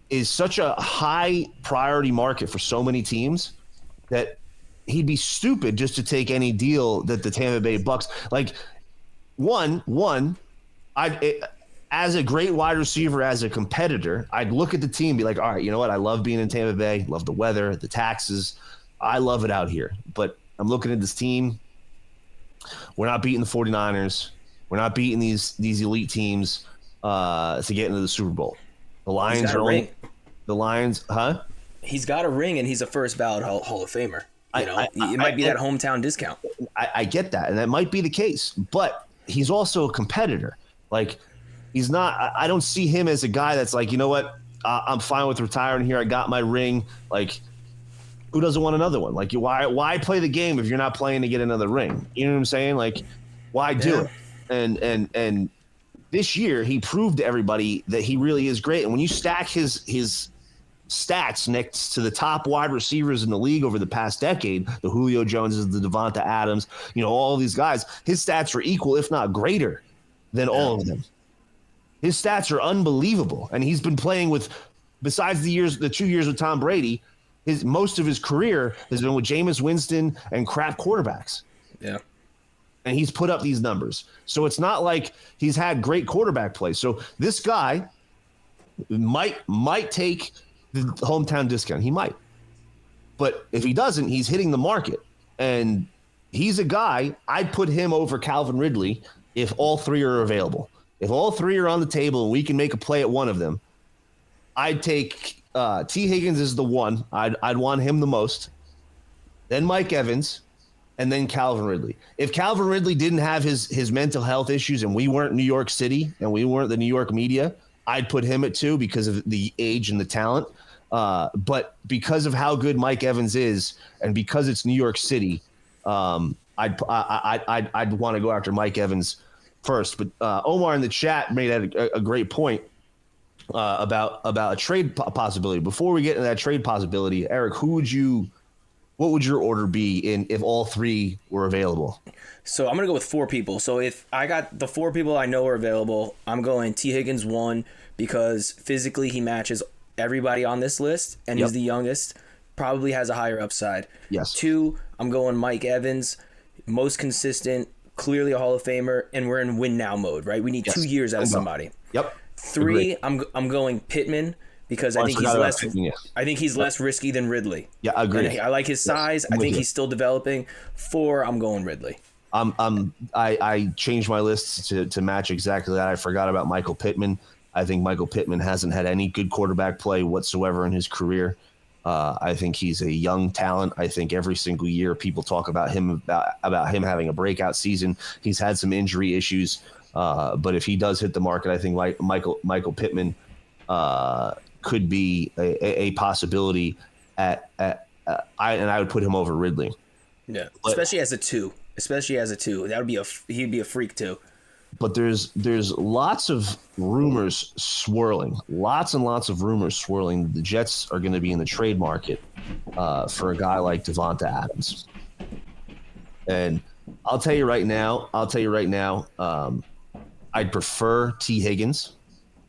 is such a high priority market for so many teams that he'd be stupid just to take any deal that the Tampa Bay Bucks like. As a great wide receiver, as a competitor, I'd look at the team and be like, all right, you know what? I love being in Tampa Bay, love the weather, the taxes. I love it out here. But I'm looking at this team. We're not beating the 49ers. We're not beating these elite teams to get into the Super Bowl. The Lions the Lions, huh? He's got a ring and he's a first ballot Hall of Famer. It might be that hometown discount. I get that, and that might be the case. But he's also a competitor. Like, he's not. I don't see him as a guy that's like, you know what? I'm fine with retiring here. I got my ring. Like, who doesn't want another one? Like, why play the game if you're not playing to get another ring? You know what I'm saying? Like, why do it? And this year he proved to everybody that he really is great. And when you stack his stats next to the top wide receivers in the league over the past decade, the Julio Joneses, the Devonta Adams, all these guys, his stats are equal, if not greater, than all of them. His stats are unbelievable, and he's been playing with, besides the 2 years with Tom Brady, most of his career has been with Jameis Winston and crap quarterbacks. Yeah. And he's put up these numbers. So it's not like he's had great quarterback play. So this guy might take the hometown discount. He might. But if he doesn't, he's hitting the market. And he's a guy, I'd put him over Calvin Ridley if all three are available. If all three are on the table and we can make a play at one of them, I'd take T. Higgins is the one. I'd want him the most. Then Mike Evans, and then Calvin Ridley. If Calvin Ridley didn't have his mental health issues and we weren't New York City and we weren't the New York media, I'd put him at 2 because of the age and the talent. But because of how good Mike Evans is and because it's New York City, I'd want to go after Mike Evans first. But Omar in the chat made a great point about a trade possibility. Before we get into that trade possibility, Eric, what would your order be if all three were available? So I'm going to go with 4 people. So if I got the 4 people I know are available, I'm going T. Higgins 1 because physically he matches everybody on this list and he's the youngest, probably has a higher upside. Yes. 2, I'm going Mike Evans, most consistent, clearly a Hall of Famer, and we're in win now mode, right? We need 2 years out of somebody. Yep. 3, I'm going Pittman because I think he's less risky than Ridley. Yeah, I agree. And I like his size. I think he's still developing. 4, I'm going Ridley. I changed my list to match exactly that. I forgot about Michael Pittman. I think Michael Pittman hasn't had any good quarterback play whatsoever in his career. I think he's a young talent. I think every single year people talk about him having a breakout season. He's had some injury issues, but if he does hit the market, I think like Michael Pittman could be a possibility. I would put him over Ridley. Yeah, But especially as a two. That would be he'd be a freak too. but there's lots of rumors swirling, lots and lots of rumors swirling that the Jets are going to be in the trade market for a guy like Devonta Adams. And I'll tell you right now, I'd prefer T. Higgins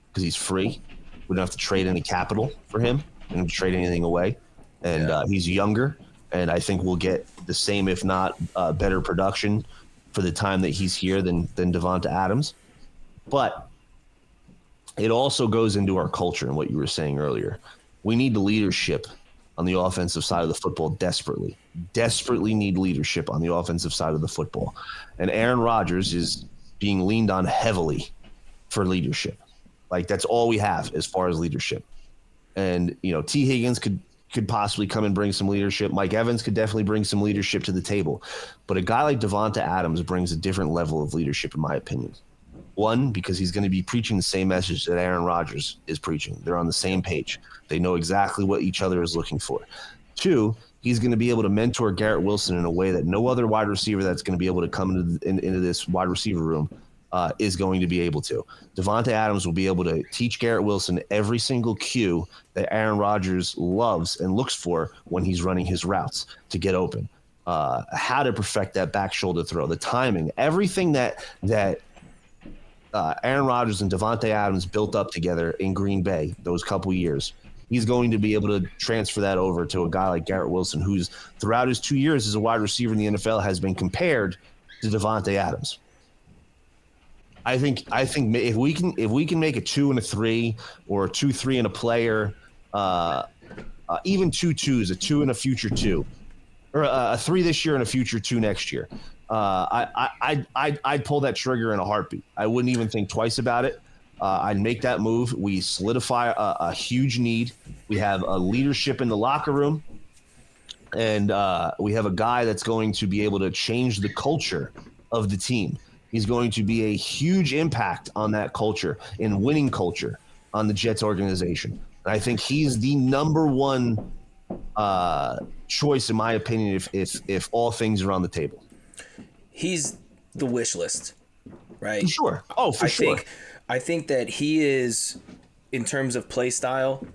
because he's free. We don't have to trade any capital for him. We don't have to trade anything away. And he's younger, and I think we'll get the same, if not better production for the time that he's here than Devonta Adams. But it also goes into our culture and what you were saying earlier. We need leadership on the offensive side of the football desperately need leadership on the offensive side of the football. And Aaron Rodgers is being leaned on heavily for leadership. Like, that's all we have as far as leadership. And, T. Higgins could possibly come and bring some leadership. Mike Evans could definitely bring some leadership to the table. But a guy like Devonta Adams brings a different level of leadership, in my opinion. One, because he's going to be preaching the same message that Aaron Rodgers is preaching. They're on the same page. They know exactly what each other is looking for. Two, he's going to be able to mentor Garrett Wilson in a way that no other wide receiver that's going to be able to come into this wide receiver room is going to be able to. Devonta Adams will be able to teach Garrett Wilson every single cue that Aaron Rodgers loves and looks for when he's running his routes to get open. How to perfect that back shoulder throw, the timing, everything that Aaron Rodgers and Devonta Adams built up together in Green Bay those couple years. He's going to be able to transfer that over to a guy like Garrett Wilson, who's throughout his 2 years as a wide receiver in the NFL has been compared to Devonta Adams. I think if we can make a 2 and a 3 or a 2-3 and a player, even 2-2s, a 2 and a future 2, or a 3 this year and a future 2 next year. I'd pull that trigger in a heartbeat. I wouldn't even think twice about it. I'd make that move. We solidify a huge need. We have a leadership in the locker room, and we have a guy that's going to be able to change the culture of the team. He's going to be a huge impact on that culture and winning culture on the Jets organization. And I think he's the number one choice, in my opinion, if all things are on the table. He's the wish list, right? For sure. Oh, for sure. I think that he is, in terms of play style,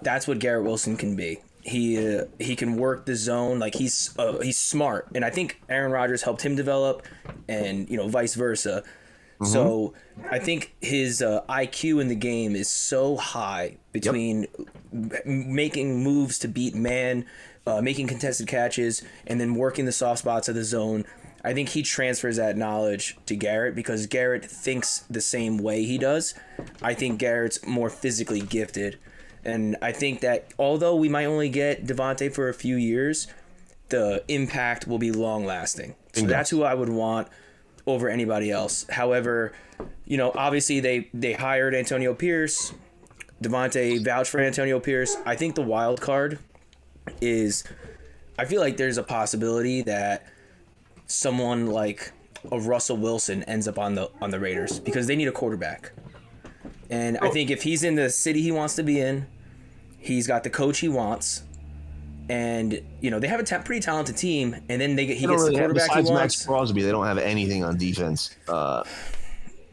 that's what Garrett Wilson can be. He can work the zone. Like, he's smart, and I think Aaron Rodgers helped him develop, and vice versa. Mm-hmm. So I think his IQ in the game is so high between making moves to beat man, making contested catches, and then working the soft spots of the zone. I think he transfers that knowledge to Garrett because Garrett thinks the same way he does. I think Garrett's more physically gifted. And I think that although we might only get Devontae for a few years, the impact will be long-lasting. So that's who I would want over anybody else. However, obviously they hired Antonio Pierce. Devontae vouched for Antonio Pierce. I think the wild card is, I feel like there's a possibility that someone like a Russell Wilson ends up on the Raiders because they need a quarterback. And I think if he's in the city he wants to be in, he's got the coach he wants, and they have a pretty talented team, and then he gets the quarterback he wants. Max Crosby, they don't have anything on defense. But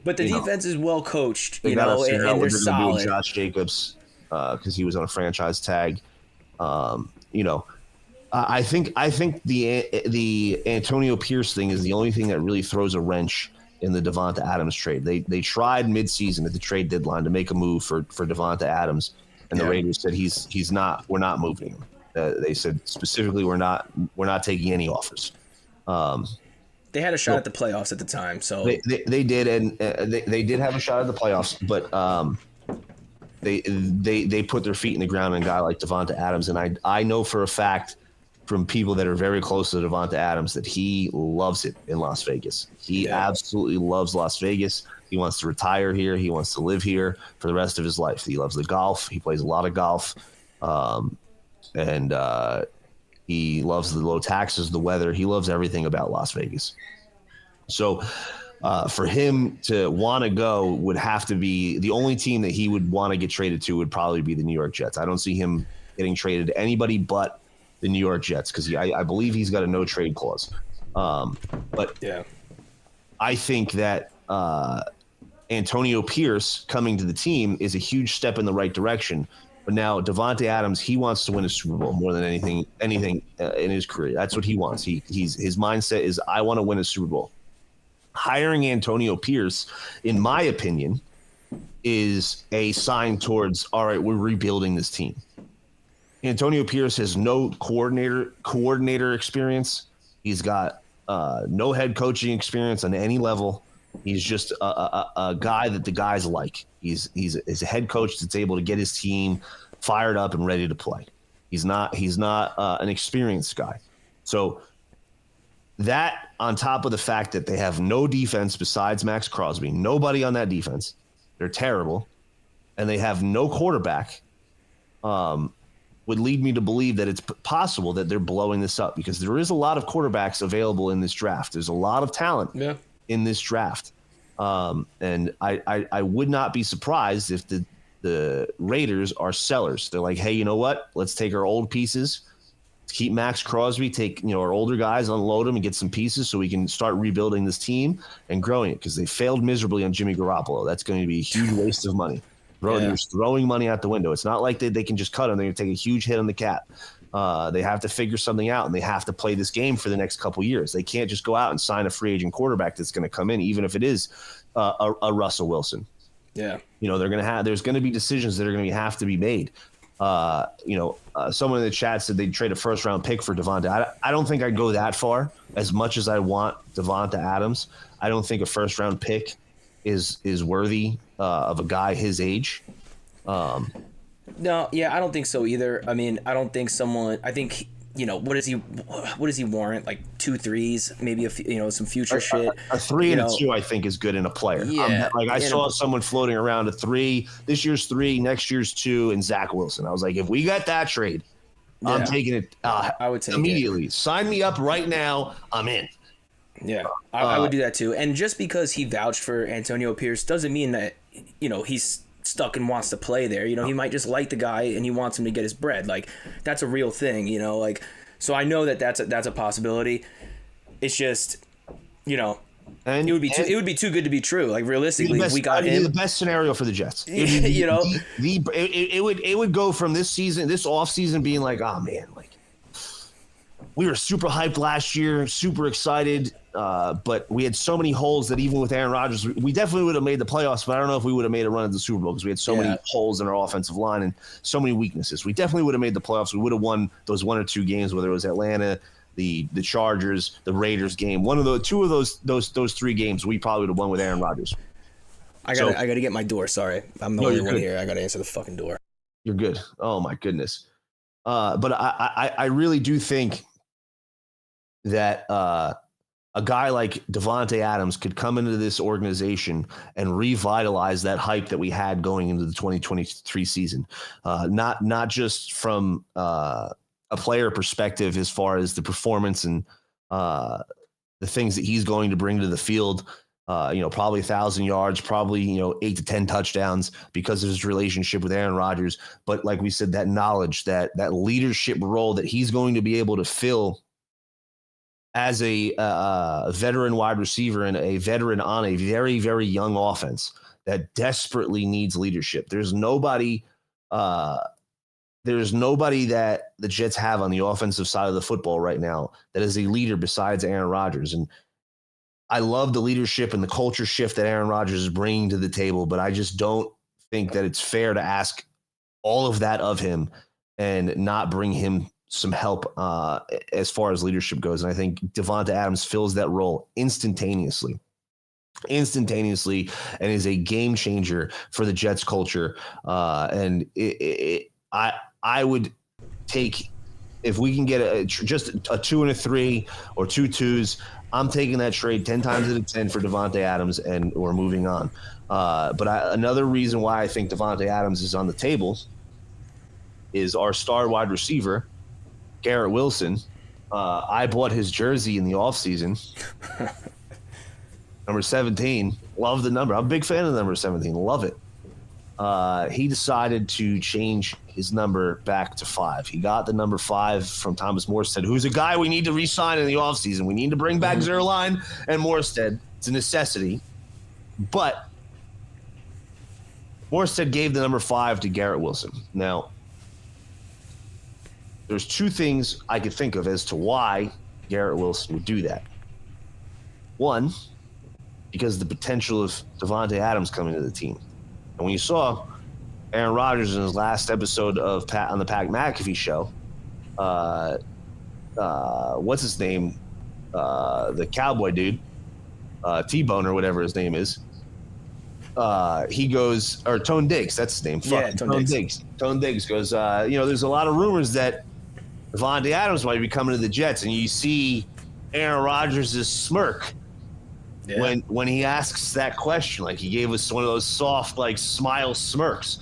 the defense is well coached, and they're solid. Josh Jacobs, because he was on a franchise tag. I think the Antonio Pierce thing is the only thing that really throws a wrench in the Devonta Adams trade. They tried midseason at the trade deadline to make a move for Devonta Adams, and the Raiders said we're not moving him. They said specifically we're not taking any offers. They had a shot at the playoffs at the time, so they did, and they did have a shot at the playoffs, but they put their feet in the ground on a guy like Devonta Adams, and I know for a fact from people that are very close to Devonta Adams that he loves it in Las Vegas. He absolutely loves Las Vegas. He wants to retire here. He wants to live here for the rest of his life. He loves the golf. He plays a lot of golf. and he loves the low taxes, the weather. He loves everything about Las Vegas. So for him to want to go would have to be the only team that he would want to get traded to would probably be the New York Jets. I don't see him getting traded to anybody but the New York Jets because I believe he's got a no trade clause. But Yeah. I think that Antonio Pierce coming to the team is a huge step in the right direction. But now Davante Adams, he wants to win a Super Bowl more than anything in his career. That's what he wants. His mindset is I want to win a Super Bowl. Hiring Antonio Pierce, in my opinion, is a sign towards all right, we're rebuilding this team. Antonio Pierce has no coordinator experience. He's got no head coaching experience on any level. He's just a guy that the guys like. He's a head coach that's able to get his team fired up and ready to play. He's not an experienced guy. So that on top of the fact that they have no defense besides Max Crosby, nobody on that defense, they're terrible, and they have no quarterback, would lead me to believe that it's possible that they're blowing this up because there is a lot of quarterbacks available in this draft. There's a lot of talent in this draft. And I would not be surprised if the Raiders are sellers. They're like, hey, you know what? Let's take our old pieces, keep Max Crosby, take our older guys, unload them, and get some pieces so we can start rebuilding this team and growing it because they failed miserably on Jimmy Garoppolo. That's going to be a huge waste of money. They're throwing money out the window. It's not like they can just cut him. They're going to take a huge hit on the cap. They have to figure something out, and they have to play this game for the next couple years. They can't just go out and sign a free agent quarterback that's going to come in, even if it is a Russell Wilson. Yeah, there's going to be decisions that are going to have to be made. Someone in the chat said they'd trade a first-round pick for Davante. I don't think I'd go that far. As much as I want Davante Adams, I don't think a first-round pick is worthy of a guy his age. No, yeah, I don't think so either. I mean, I don't think I think, what does he warrant? Like 2 threes, maybe some future shit. A 3 and a 2, I think, is good in a player. Yeah. I saw someone floating around a 3, this year's 3, next year's 2, and Zach Wilson. I was like, if we got that trade, I'm taking it. I would take immediately. it. Sign me up right now. I'm in. Yeah, I would do that too. And just because he vouched for Antonio Pierce doesn't mean that, he's stuck and wants to play there. He might just like the guy and he wants him to get his bread. Like, that's a real thing, so I know that's a possibility. It's just, and it would be too good to be true. Like, realistically, if we got him, the best scenario for the Jets. It would go from this offseason being like, oh man, like we were super hyped last year, super excited, but we had so many holes that even with Aaron Rodgers, we definitely would have made the playoffs, but I don't know if we would have made a run at the Super Bowl because we had so many holes in our offensive line and so many weaknesses. We definitely would have made the playoffs. We would have won those 1 or 2 games, whether it was Atlanta, the Chargers, the Raiders game. Two of those 3 games we probably would have won with Aaron Rodgers. I gotta get my door. Sorry, I'm the only one here. I gotta answer the fucking door. You're good. Oh my goodness. But I really do think that a guy like Davante Adams could come into this organization and revitalize that hype that we had going into the 2023 season. Not just from a player perspective as far as the performance and the things that he's going to bring to the field. Probably 1,000 yards, probably 8 to 10 touchdowns because of his relationship with Aaron Rodgers. But like we said, that knowledge, that leadership role that he's going to be able to fill as a veteran wide receiver and a veteran on a very, very young offense that desperately needs leadership. There's nobody that the Jets have on the offensive side of the football right now that is a leader besides Aaron Rodgers. And I love the leadership and the culture shift that Aaron Rodgers is bringing to the table, but I just don't think that it's fair to ask all of that of him and not bring him some help as far as leadership goes. And I think Davante Adams fills that role instantaneously and is a game changer for the Jets culture. And I would take, if we can get just a 2 and a 3 or 2 2s, I'm taking that trade 10 times out of 10 for Davante Adams, and we're moving on. But another reason why I think Davante Adams is on the table is our star wide receiver, Garrett Wilson. I bought his jersey in the offseason. Number 17. Love the number. I'm a big fan of the number 17. Love it. He decided to change his number back to 5. He got the number 5 from Thomas Morstead, who's a guy we need to re-sign in the offseason. We need to bring back Zerline and Morstead. It's a necessity. But Morstead gave the number 5 to Garrett Wilson. Now, there's 2 things I could think of as to why Garrett Wilson would do that. One, because of the potential of Davante Adams coming to the team. And when you saw Aaron Rodgers in his last episode of on the Pat McAfee show, what's his name? The cowboy dude, T-Bone or whatever his name is. He goes, or Tone Diggs, that's his name. Yeah, Tone Diggs. Tone Diggs goes, there's a lot of rumors that Davante Adams might be coming to the Jets, and you see Aaron Rodgers' smirk when he asks that question. Like, he gave us one of those soft, like, smile smirks.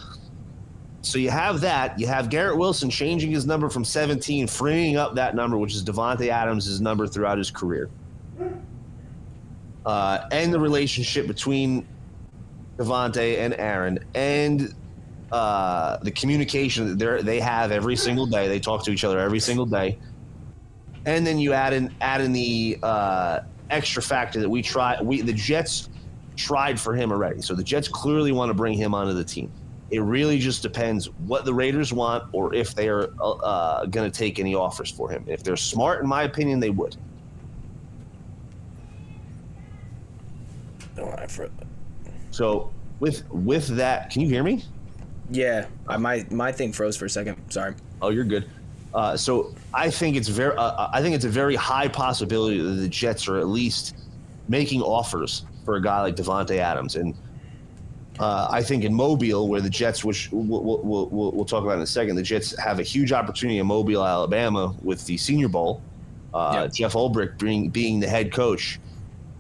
So you have that. You have Garrett Wilson changing his number from 17, freeing up that number, which is Davante Adams' number throughout his career. And the relationship between Davante and Aaron, and the communication that they have every single day. They talk to each other every single day. And then you add in the extra factor that the Jets tried for him already. So the Jets clearly want to bring him onto the team. It really just depends what the Raiders want, or if they are going to take any offers for him. If they're smart, in my opinion, they would. So with that, can you hear me? Yeah, my thing froze for a second. Sorry. Oh, you're good. So I think it's a very high possibility that the Jets are at least making offers for a guy like Davante Adams, and I think in Mobile, where the Jets, which we'll talk about in a second, the Jets have a huge opportunity in Mobile, Alabama, with the Senior Bowl. Jeff Ulbrich being the head coach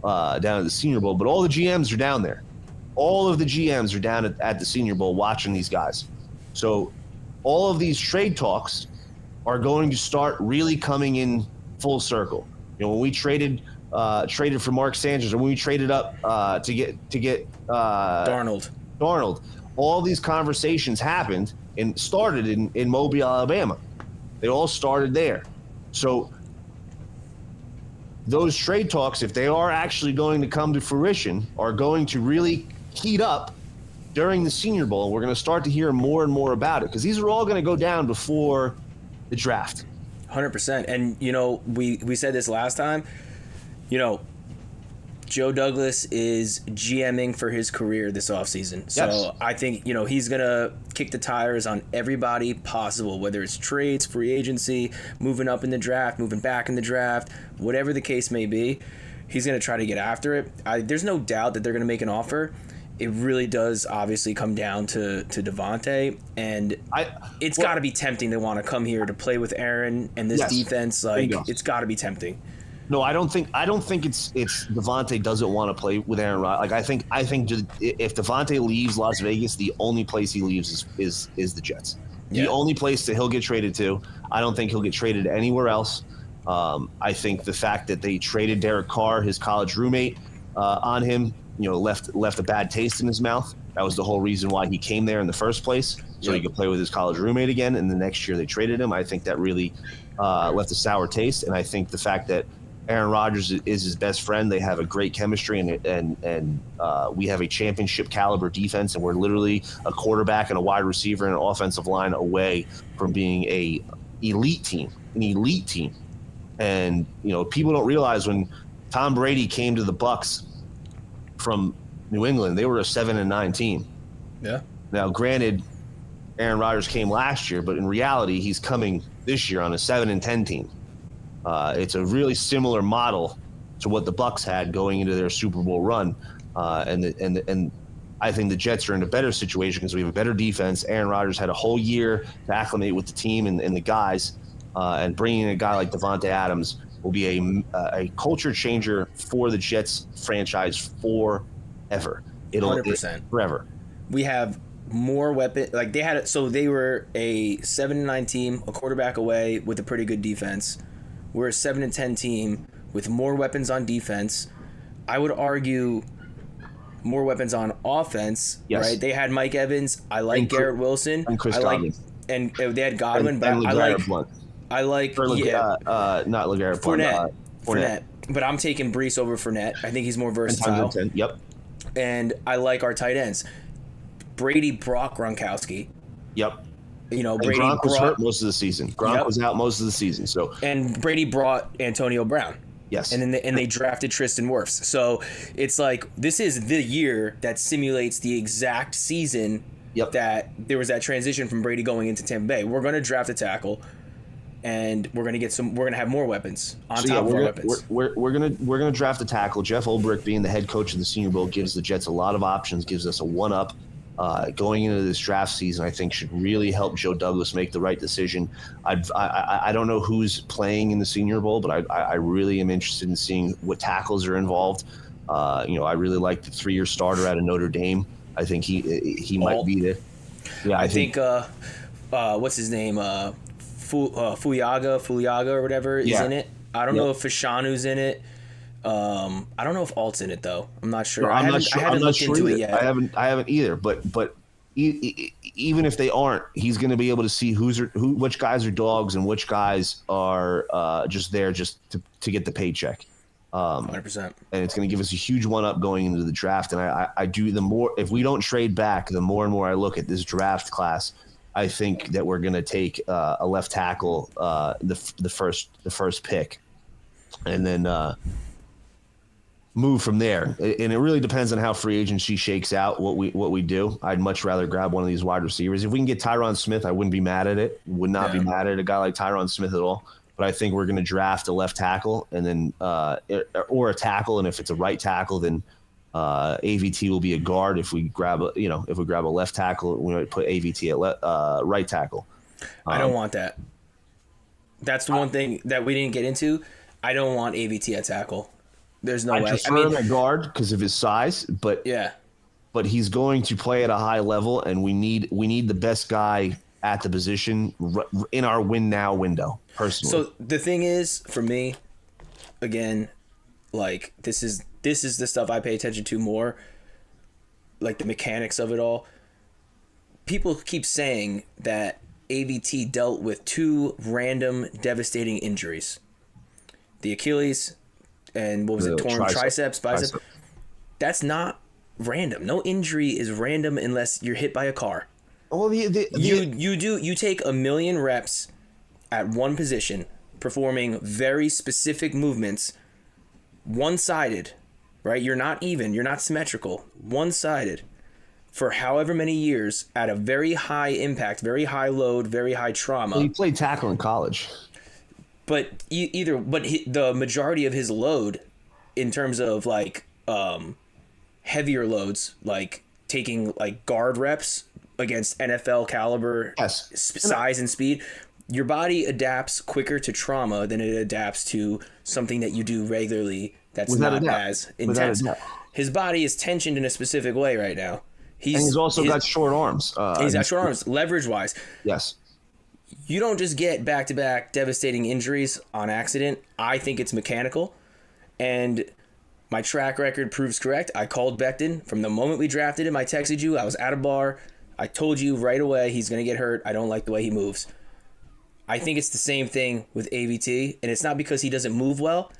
down at the Senior Bowl, but all the GMs are down there. All of the GMs are down at the Senior Bowl watching these guys. So all of these trade talks are going to start really coming in full circle. When we traded for Mark Sanchez, or when we traded up to get Darnold, all these conversations happened and started in Mobile, Alabama. They all started there. So those trade talks, if they are actually going to come to fruition, are going to really heat up during the Senior Bowl. We're going to start to hear more and more about it, because these are all going to go down before the draft. 100%. And, we said this last time, Joe Douglas is GMing for his career this offseason. So yes. I think, he's going to kick the tires on everybody possible, whether it's trades, free agency, moving up in the draft, moving back in the draft, whatever the case may be. He's going to try to get after it. There's no doubt that they're going to make an offer. It really does obviously come down to Davante, and it's got to be tempting to want to come here to play with Aaron and this defense. Like, it's got to be tempting. No, I don't think it's Davante doesn't want to play with Aaron Rodgers. Like, I think if Davante leaves Las Vegas, the only place he leaves is the Jets. Yeah. The only place that he'll get traded to. I don't think he'll get traded anywhere else. I think the fact that they traded Derek Carr, his college roommate, on him, left a bad taste in his mouth. That was the whole reason why he came there in the first place, so he could play with his college roommate again. And the next year they traded him. I think that really left a sour taste. And I think the fact that Aaron Rodgers is his best friend, they have a great chemistry, and we have a championship caliber defense, and we're literally a quarterback and a wide receiver and an offensive line away from being an elite team. And people don't realize when Tom Brady came to the Bucs from New England, they were a 7-9 team. Yeah. Now, granted, Aaron Rodgers came last year, but in reality, he's coming this year on a 7-10 team. It's a really similar model to what the Bucs had going into their Super Bowl run, and I think the Jets are in a better situation because we have a better defense. Aaron Rodgers had a whole year to acclimate with the team and the guys, and bringing in a guy like Davante Adams will be a culture changer for the Jets franchise forever. 100%. Forever. We have more weapon. Like they had, so they were a 7-9 team, a quarterback away with a pretty good defense. We're a 7-10 team with more weapons on defense. I would argue more weapons on offense. Yes. Right? They had Mike Evans. I like Garrett Wilson. And Chris I like, Godwin. and they had Godwin, but And I LeGarrette like. Blount. I like. Or Yeah. not LeGarrette Blount. Fournette. But I'm taking Brees over Fournette. I think he's more versatile. Yep. And I like our tight ends. Brady brought Gronkowski. Yep. You know, And Brady Gronk was brought, hurt most of the season. Gronk was out most of the season. So and Brady brought Antonio Brown. yes. And then they drafted Tristan Wirfs. So it's like this is the year that simulates the exact season that there was that transition from Brady going into Tampa Bay. We're going to draft a tackle, and we're going to have more weapons on top of our weapons. We're gonna draft a tackle. Jeff Ulbrich, being the head coach of the Senior Bowl, gives the Jets a lot of options. Gives us a 1-up. Going into this draft season, I think should really help Joe Douglas make the right decision. I don't know who's playing in the Senior Bowl, but I really am interested in seeing what tackles are involved. I really like the 3-year starter out of Notre Dame. I think he might be the. Yeah, I think what's his name? Fuliaga or whatever is in it. I don't know if Fashanu's in it. I don't know if Alt's in it though. I'm not sure. No, I haven't looked into it yet. I haven't either. But even if they aren't, he's going to be able to see which guys are dogs and which guys are just there just to get the paycheck. 100%. And it's going to give us a huge 1-up going into the draft. And I do, the more, if we don't trade back, the more and more I look at this draft class, I think that we're going to take a left tackle the first pick, and then move from there. And it really depends on how free agency shakes out. What we do. I'd much rather grab one of these wide receivers. If we can get Tyron Smith, I wouldn't be mad at it. Would not be mad at a guy like Tyron Smith at all. But I think we're going to draft a left tackle and then or a tackle, and if it's a right tackle, then AVT will be a guard. If we grab a left tackle, we might put AVT at right tackle. I don't want that. That's the one thing that we didn't get into. I don't want AVT at tackle. There's no way. I prefer him at guard because of his size, but he's going to play at a high level, and we need the best guy at the position in our win now window. Personally, so the thing is, for me, again, like this is the stuff I pay attention to more, like the mechanics of it all. People keep saying that AVT dealt with 2 random devastating injuries. The Achilles and what was it, torn triceps, bicep. That's not random. No injury is random unless you're hit by a car. Well, you take 1 million reps at one position, performing very specific movements, one-sided, right? You're not even, you're not symmetrical, one-sided, for however many years at a very high impact, very high load, very high trauma. Well, he played tackle in college. But the majority of his load, in terms of like heavier loads, like taking like guard reps against NFL caliber size and speed, your body adapts quicker to trauma than it adapts to something that you do regularly that's not as intense. His body is tensioned in a specific way right now. He's also got short arms. He's got short arms, leverage-wise. Yes. You don't just get back-to-back devastating injuries on accident. I think it's mechanical, and my track record proves correct. I called Becton from the moment we drafted him. I texted you. I was at a bar. I told you right away he's going to get hurt. I don't like the way he moves. I think it's the same thing with AVT, and it's not because he doesn't move well.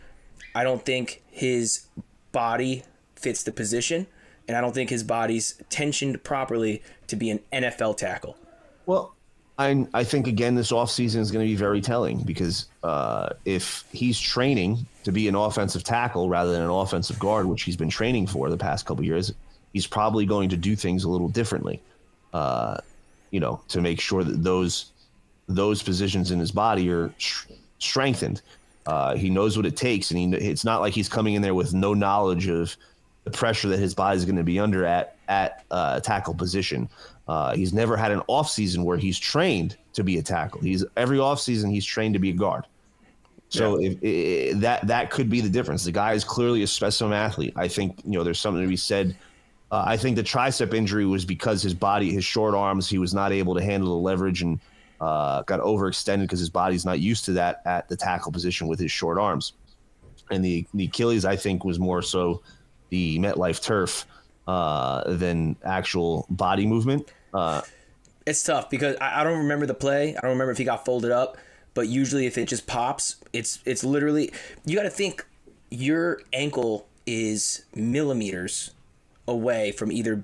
I don't think his body fits the position, and I don't think his body's tensioned properly to be an NFL tackle. Well, I think, again, this offseason is going to be very telling because if he's training to be an offensive tackle rather than an offensive guard, which he's been training for the past couple of years, he's probably going to do things a little differently, to make sure that those positions in his body are strengthened. He knows what it takes, and it's not like he's coming in there with no knowledge of the pressure that his body is going to be under at tackle position. He's never had an off season where he's trained to be a tackle. Every off season he's trained to be a guard. So that could be the difference. The guy is clearly a specimen athlete. I think there's something to be said I think the tricep injury was because his short arms, he was not able to handle the leverage and got overextended because his body's not used to that at the tackle position with his short arms. And the Achilles, I think, was more so the MetLife turf than actual body movement. It's tough because I don't remember the play. I don't remember if he got folded up, but usually if it just pops, it's literally, you got to think your ankle is millimeters away from either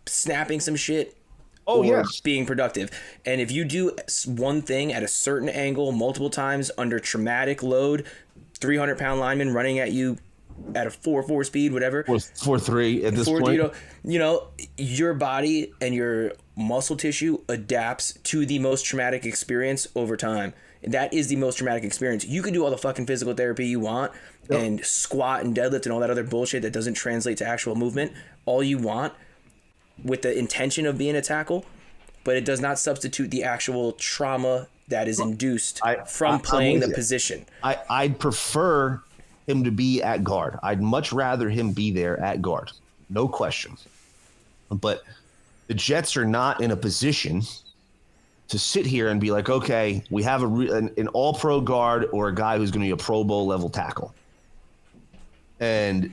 snapping some shit or yes. being productive. And if you do one thing at a certain angle multiple times under traumatic load, 300-pound lineman running at you at a 4.4 speed, whatever. 4.3 at this point. Your body and your muscle tissue adapts to the most traumatic experience over time. That is the most traumatic experience. You can do all the fucking physical therapy you want and squat and deadlift and all that other bullshit that doesn't translate to actual movement all you want with the intention of being a tackle, but it does not substitute the actual trauma that is induced from playing the position. I'd prefer him to be at guard. I'd much rather him be there at guard. No question. But the Jets are not in a position to sit here and be like, okay, we have an all-pro guard or a guy who's going to be a Pro Bowl level tackle. And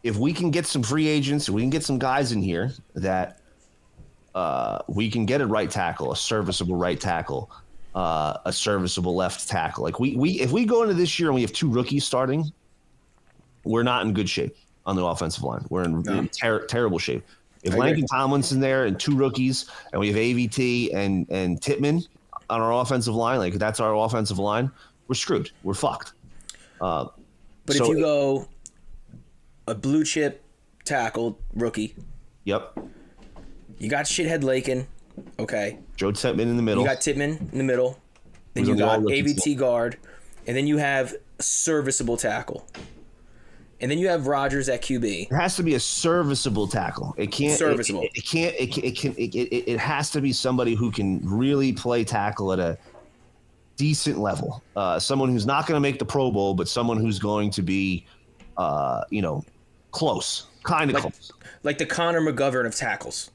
if we can get some free agents, we can get some guys in here that we can get a right tackle, a serviceable right tackle, a serviceable left tackle. Like if we go into this year and we have two rookies starting, we're not in good shape on the offensive line. We're in terrible shape. If Langston Tomlinson there and two rookies, and we have AVT and Tittman on our offensive line, like that's our offensive line, we're screwed. We're fucked. But if you go a blue chip tackle rookie, yep, you got shithead Lakin, okay. Joe Tittman in the middle. You got Tittman in the middle. Then you got AVT guard, and then you have serviceable tackle. And then you have Rodgers at QB. It has to be a serviceable tackle. It can't. Serviceable. It has to be somebody who can really play tackle at a decent level. Someone who's not going to make the Pro Bowl, but someone who's going to be, close, kind of close. Like the Connor McGovern of tackles.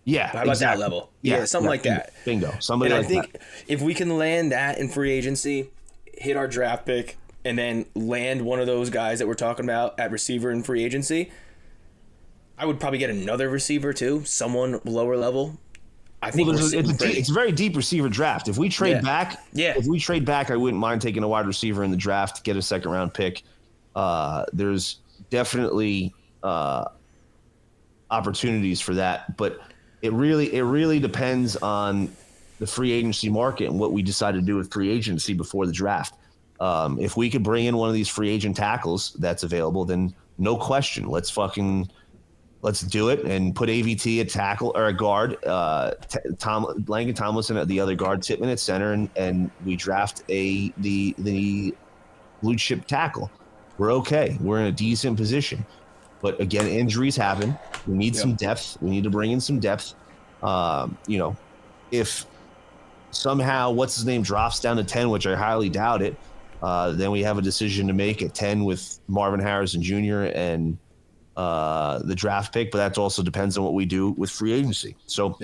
Yeah, how about that level? Yeah, something like that. Bingo. Somebody and like I think that. If we can land that in free agency, hit our draft pick, and then land one of those guys that we're talking about at receiver in free agency, I would probably get another receiver too, someone lower level. I think it's a very deep receiver draft. If we trade back, I wouldn't mind taking a wide receiver in the draft, get a second round pick. There's definitely opportunities for that, but it really depends on the free agency market and what we decide to do with free agency before the draft. If we could bring in one of these free agent tackles that's available, then no question, let's do it and put AVT at tackle or a guard, Langston Tomlinson at the other guard, Tittman at center, and we draft the blue chip tackle. We're okay. We're in a decent position. But again, injuries happen. We need some depth. We need to bring in some depth. If somehow what's his name drops down to 10, which I highly doubt it, then we have a decision to make at 10 with Marvin Harrison Jr. and the draft pick, but that also depends on what we do with free agency. So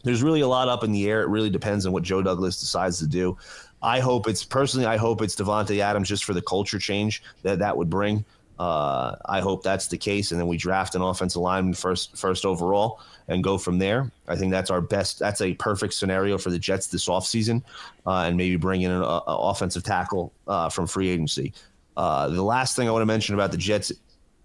there's really a lot up in the air. It really depends on what Joe Douglas decides to do. I hope it's Devontae Adams just for the culture change that would bring. I hope that's the case, and then we draft an offensive lineman first overall and go from there. I think that's our best. That's a perfect scenario for the Jets this offseason, and maybe bring in an offensive tackle from free agency. The last thing I want to mention about the Jets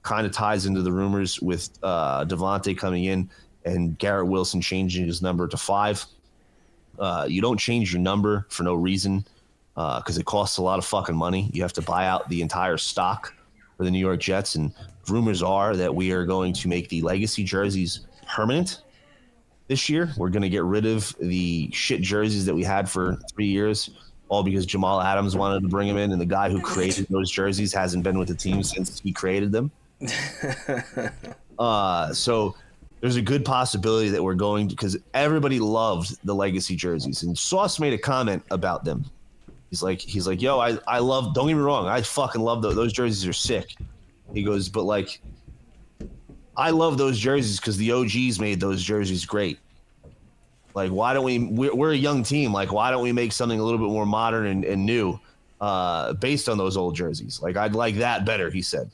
kind of ties into the rumors with Devontae coming in and Garrett Wilson changing his number to 5. You don't change your number for no reason because it costs a lot of fucking money. You have to buy out the entire stock for the New York Jets, and rumors are that we are going to make the legacy jerseys permanent this year. We're going to get rid of the shit jerseys that we had for 3 years, all because Jamal Adams wanted to bring them in, and the guy who created those jerseys hasn't been with the team since he created them. So there's a good possibility that we're going to, because everybody loved the legacy jerseys, and Sauce made a comment about them. He's like, yo, I love, don't get me wrong, I fucking love those jerseys are sick. He goes, but like, I love those jerseys because the OGs made those jerseys great. Like, why don't we're a young team. Like, why don't we make something a little bit more modern and new based on those old jerseys? Like, I'd like that better, he said.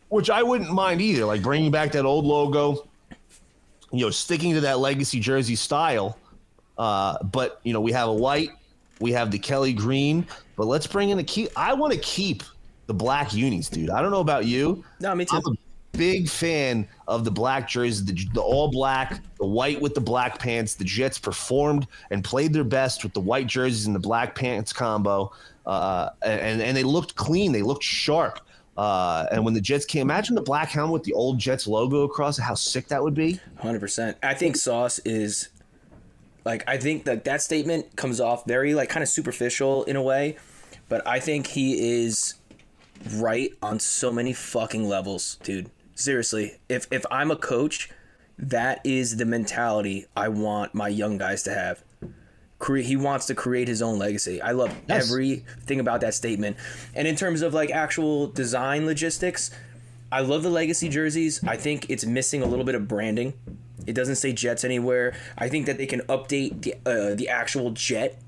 Which I wouldn't mind either. Like, bringing back that old logo, sticking to that legacy jersey style. But, we have a white, we have the Kelly green, but let's bring in I want to keep the black unis, dude. I don't know about you. No, me too. I'm a big fan of the black jerseys, the all black, the white with the black pants. The Jets performed and played their best with the white jerseys and the black pants combo, and they looked clean. They looked sharp. And when the Jets came, imagine the black helmet with the old Jets logo across it, how sick that would be. 100%. I think Sauce is, like, I think that statement comes off very, like, kind of superficial in a way, but I think he is right on so many fucking levels, dude. Seriously, if I'm a coach, that is the mentality I want my young guys to have. He wants to create his own legacy. I love everything about that statement. And in terms of like actual design logistics, I love the legacy jerseys. I think it's missing a little bit of branding. It doesn't say Jets anywhere. I think that they can update the actual Jet,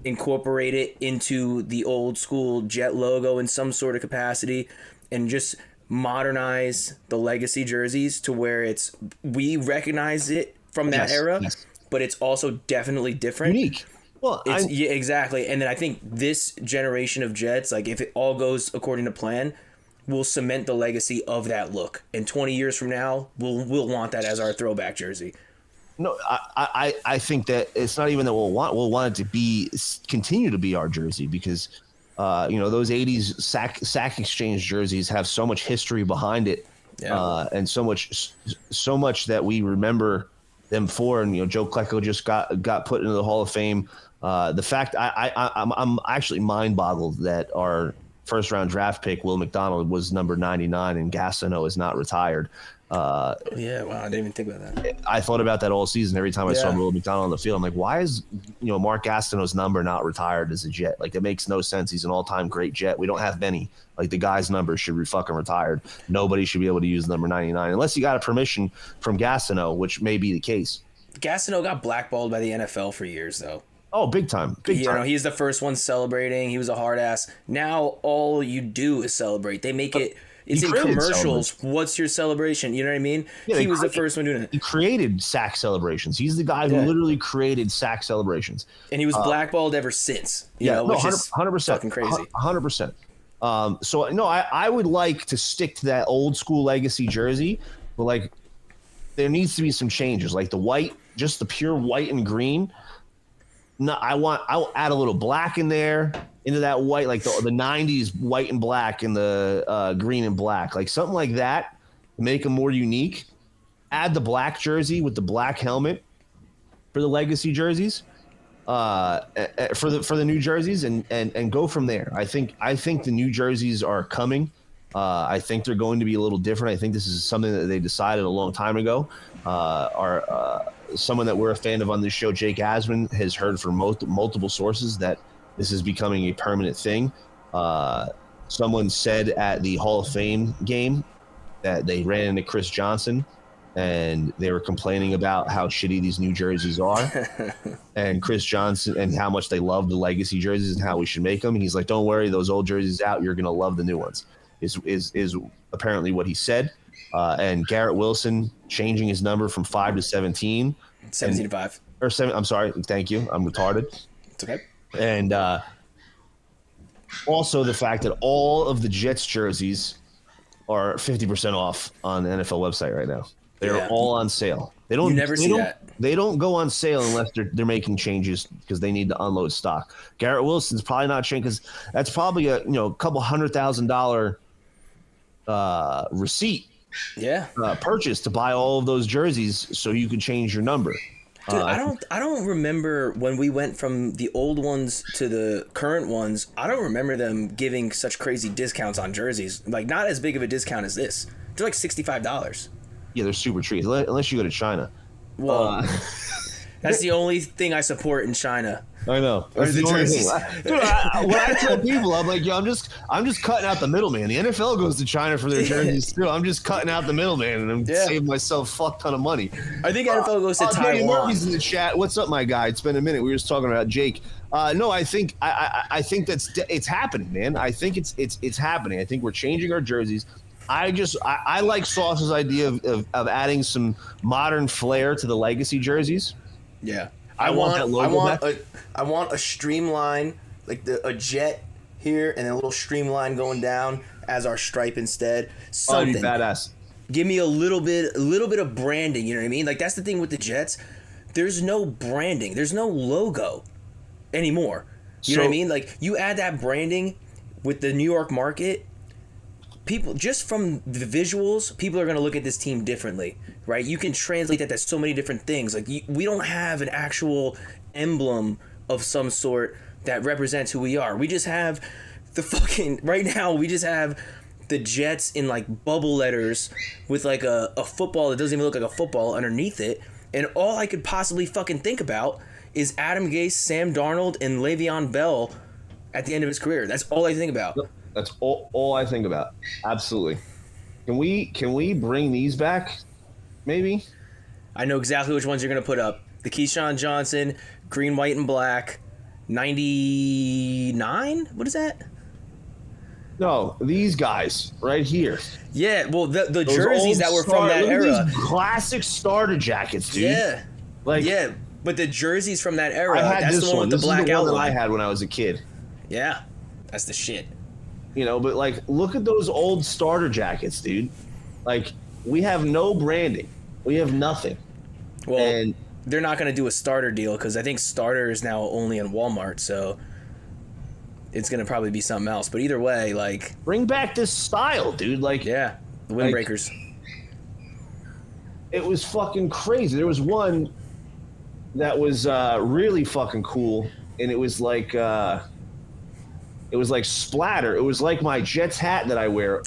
incorporate it into the old school Jet logo in some sort of capacity, and just modernize the legacy jerseys to where we recognize it from that era, but it's also definitely different. Unique. Well, yeah, exactly. And then I think this generation of Jets, like if it all goes according to plan, will cement the legacy of that look. And 20 years from now, we'll want that as our throwback jersey. No, I think that it's not even that we'll want it to continue to be our jersey because those 80s sack exchange jerseys have so much history behind it, and so much that we remember them for. And Joe Klecko just got put into the Hall of Fame. The fact I'm actually mind boggled that our first round draft pick Will McDonald was number 99 and Gastineau is not retired. Wow, I didn't even think about that. I thought about that all season. Every time I saw Will McDonald on the field, I'm like, why is Mark Gastineau's number not retired as a Jet? Like, it makes no sense. He's an all-time great Jet. We don't have many. Like, the guy's number should be fucking retired. Nobody should be able to use number 99 unless you got a permission from Gastineau, which may be the case. Gastineau got blackballed by the NFL for years, though. Oh, big time. Big time. He's the first one celebrating. He was a hard ass. Now all you do is celebrate. They make it. It's in commercials. What's your celebration? You know what I mean? Yeah, he was the first one doing it. He created sack celebrations. He's the guy who literally created sack celebrations. And he was blackballed ever since. Which is 100%. Fucking crazy. 100%. I would like to stick to that old school legacy jersey, but like there needs to be some changes. Like the white, just the pure white and green. No, I'll add a little black in there into that white, like the 90s white and black and the green and black, like something like that, make them more unique. Add the black jersey with the black helmet for the legacy jerseys, for the new jerseys, and go from there. I think the new jerseys are coming. I think they're going to be a little different. I think this is something that they decided a long time ago. Someone that we're a fan of on this show, Jake Asman, has heard from multiple sources that this is becoming a permanent thing. Someone said at the Hall of Fame game that they ran into Chris Johnson and they were complaining about how shitty these new jerseys are. And Chris Johnson, and how much they love the legacy jerseys and how we should make them. And he's like, don't worry, those old jerseys out, you're going to love the new ones, is apparently what he said. And Garrett Wilson changing his number from 5 to 17. 17 to 5. Or 7, I'm sorry. Thank you. I'm retarded. It's okay. And also the fact that all of the Jets jerseys are 50% off on the NFL website right now. They're all on sale. They don't. You never see that. They don't go on sale unless they're making changes because they need to unload stock. Garrett Wilson's probably not changing because that's probably a couple $100,000 receipt. Purchase to buy all of those jerseys so you can change your number. Dude, I don't remember when we went from the old ones to the current ones. I don't remember them giving such crazy discounts on jerseys. Like, not as big of a discount as this. They're like $65. Yeah, they're super cheap unless you go to China. Well, that's the only thing I support in China. I know. Or That's the the only thing. jerseys. Dude, when I tell people, I'm like, yo, I'm just cutting out the middleman. The NFL goes to China for their jerseys too. I'm just cutting out the middleman, and I'm saving myself a fuck ton of money. I think NFL goes to Danny Taiwan. Murphy's in the chat. What's up, my guy? It's been a minute. We were just talking about Jake. No, I think it's happening, man. I think it's happening. I think we're changing our jerseys. I like Sauce's idea of adding some modern flair to the legacy jerseys. Yeah. I want that logo back. I want a streamline, like a jet here, and a little streamline going down as our stripe instead. Something. Oh, badass. Give me a little bit of branding. You know what I mean? Like, that's the thing with the Jets. There's no branding. There's no logo anymore. You know what I mean? Like, you add that branding with the New York market, people, just from the visuals, people are going to look at this team differently, right? You can translate that to so many different things. Like, we don't have an actual emblem of some sort that represents who we are. We just have the fucking, right now, we just have the Jets in, like, bubble letters with, like, a football that doesn't even look like a football underneath it. And all I could possibly fucking think about is Adam Gase, Sam Darnold, and Le'Veon Bell at the end of his career. That's all I think about. That's all I think about. Absolutely. Can we bring these back? Maybe. I know exactly which ones you're gonna put up. The Keyshawn Johnson, green, white, and black, 99. What is that? No, these guys right here. Yeah, well, the jerseys that were from that era. These classic starter jackets, dude. Yeah. Like, yeah, but the jerseys from that era. I had that's this the one with the black is the one that outline. I had when I was a kid. Yeah, that's the shit. You know, but like, look at those old starter jackets, dude. Like, we have no branding. We have nothing. Well, and they're not going to do a starter deal because I think starter is now only in Walmart, so it's going to probably be something else. But either way, like, bring back this style, dude. Like, yeah, the windbreakers. It was fucking crazy. There was one that was really fucking cool, and it was like splatter. It was like my Jets hat that I wear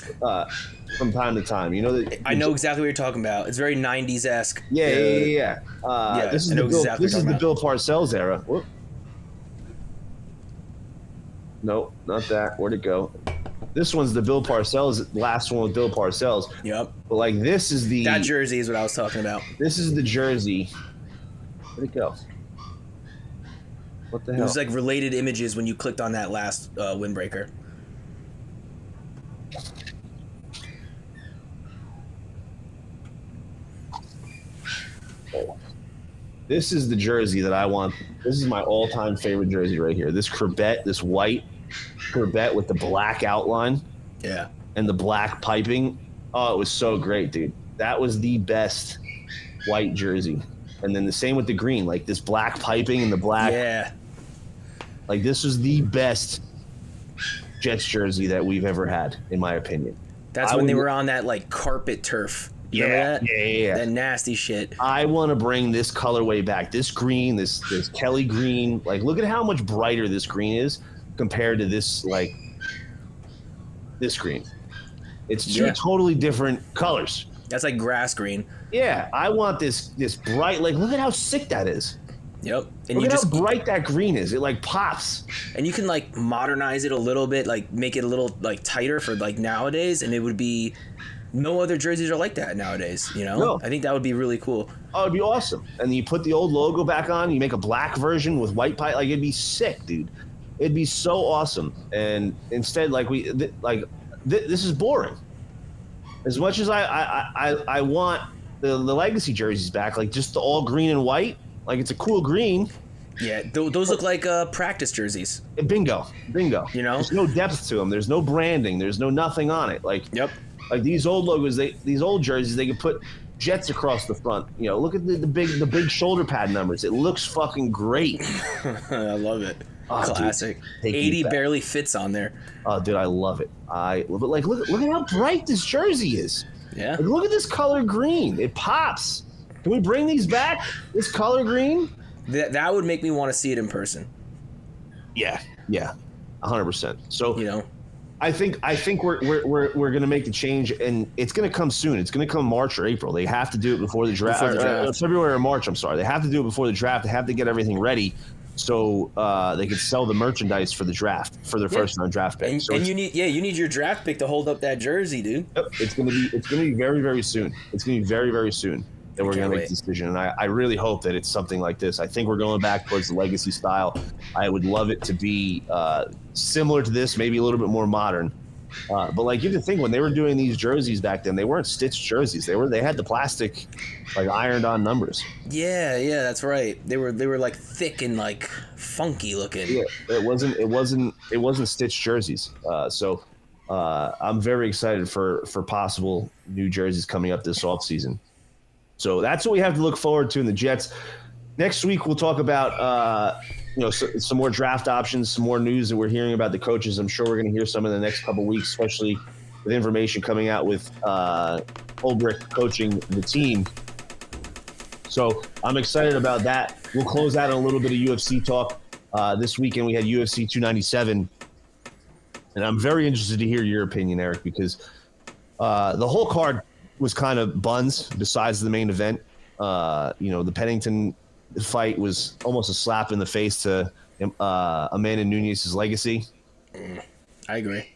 from time to time. You know, I know exactly what you're talking about. It's very 90s-esque. Yeah. This is the Bill Parcells era. Whoop. Nope, not that. Where'd it go? This one's the Bill Parcells, last one with Bill Parcells. Yep. But like, this is the... That jersey is what I was talking about. This is the jersey. Where'd it go? What the hell? It was like related images when you clicked on that last windbreaker. This is the jersey that I want. This is my all-time favorite jersey right here. This Corbett, this white Corbett with the black outline. Yeah. And the black piping. Oh, it was so great, dude. That was the best white jersey. And then the same with the green, like this black piping and the black. Yeah. Like, this was the best Jets jersey that we've ever had, in my opinion. That's when they were on that, like, carpet turf. Remember that? Yeah. That nasty shit. I want to bring this colorway back. This green, this Kelly green. Like, look at how much brighter this green is compared to this, like, this green. It's two totally different colors. That's like grass green. Yeah, I want this bright. Like, look at how sick that is. Yep. And look at how bright that green is. It, like, pops. And you can, like, modernize it a little bit, like, make it a little, like, tighter for, like, nowadays, and it would be... No other jerseys are like that nowadays, you know? No. I think that would be really cool. Oh, it'd be awesome. And you put the old logo back on, you make a black version with white pipe. Like, it'd be sick, dude. It'd be so awesome. And instead, like, this is boring. As much as I want the legacy jerseys back, like, just the all green and white, like, it's a cool green. Yeah, those look like practice jerseys. Bingo. You know? There's no depth to them. There's no branding. There's no nothing on it. Like, yep. Like, these old logos, these old jerseys, they could put Jets across the front. You know, look at the big shoulder pad numbers. It looks fucking great. I love it. Oh, classic. Dude, 80 barely fits on there. Oh, dude, I love it. But like, look at how bright this jersey is. Yeah. Like, look at this color green. It pops. Can we bring these back? This color green? That would make me want to see it in person. Yeah, 100%. So, you know, I think we're gonna make the change, and it's gonna come soon. It's gonna come March or April. They have to do it before the draft. February or March. I'm sorry. They have to do it before the draft. They have to get everything ready so they could sell the merchandise for the draft for their first round draft pick. And you need your draft pick to hold up that jersey, dude. Yep, it's gonna be very, very soon. It's gonna be very, very soon that we're gonna make the decision. And I really hope that it's something like this. I think we're going back towards the legacy style. I would love it to be similar to this, maybe a little bit more modern. But like you have to think, when they were doing these jerseys back then, they weren't stitched jerseys. They had the plastic, like, ironed on numbers. Yeah, that's right. They were like thick and like funky looking. Yeah, it wasn't stitched jerseys. So I'm very excited for possible new jerseys coming up this offseason. So that's what we have to look forward to in the Jets. Next week we'll talk about some more draft options, some more news that we're hearing about the coaches. I'm sure we're going to hear some in the next couple of weeks, especially with information coming out with Ulbrich coaching the team. So I'm excited about that. We'll close out on a little bit of UFC talk. This weekend we had UFC 297, and I'm very interested to hear your opinion, Eric, because the whole card was kind of buns besides the main event. The Pennington fight was almost a slap in the face to Amanda Nunes' legacy. I agree.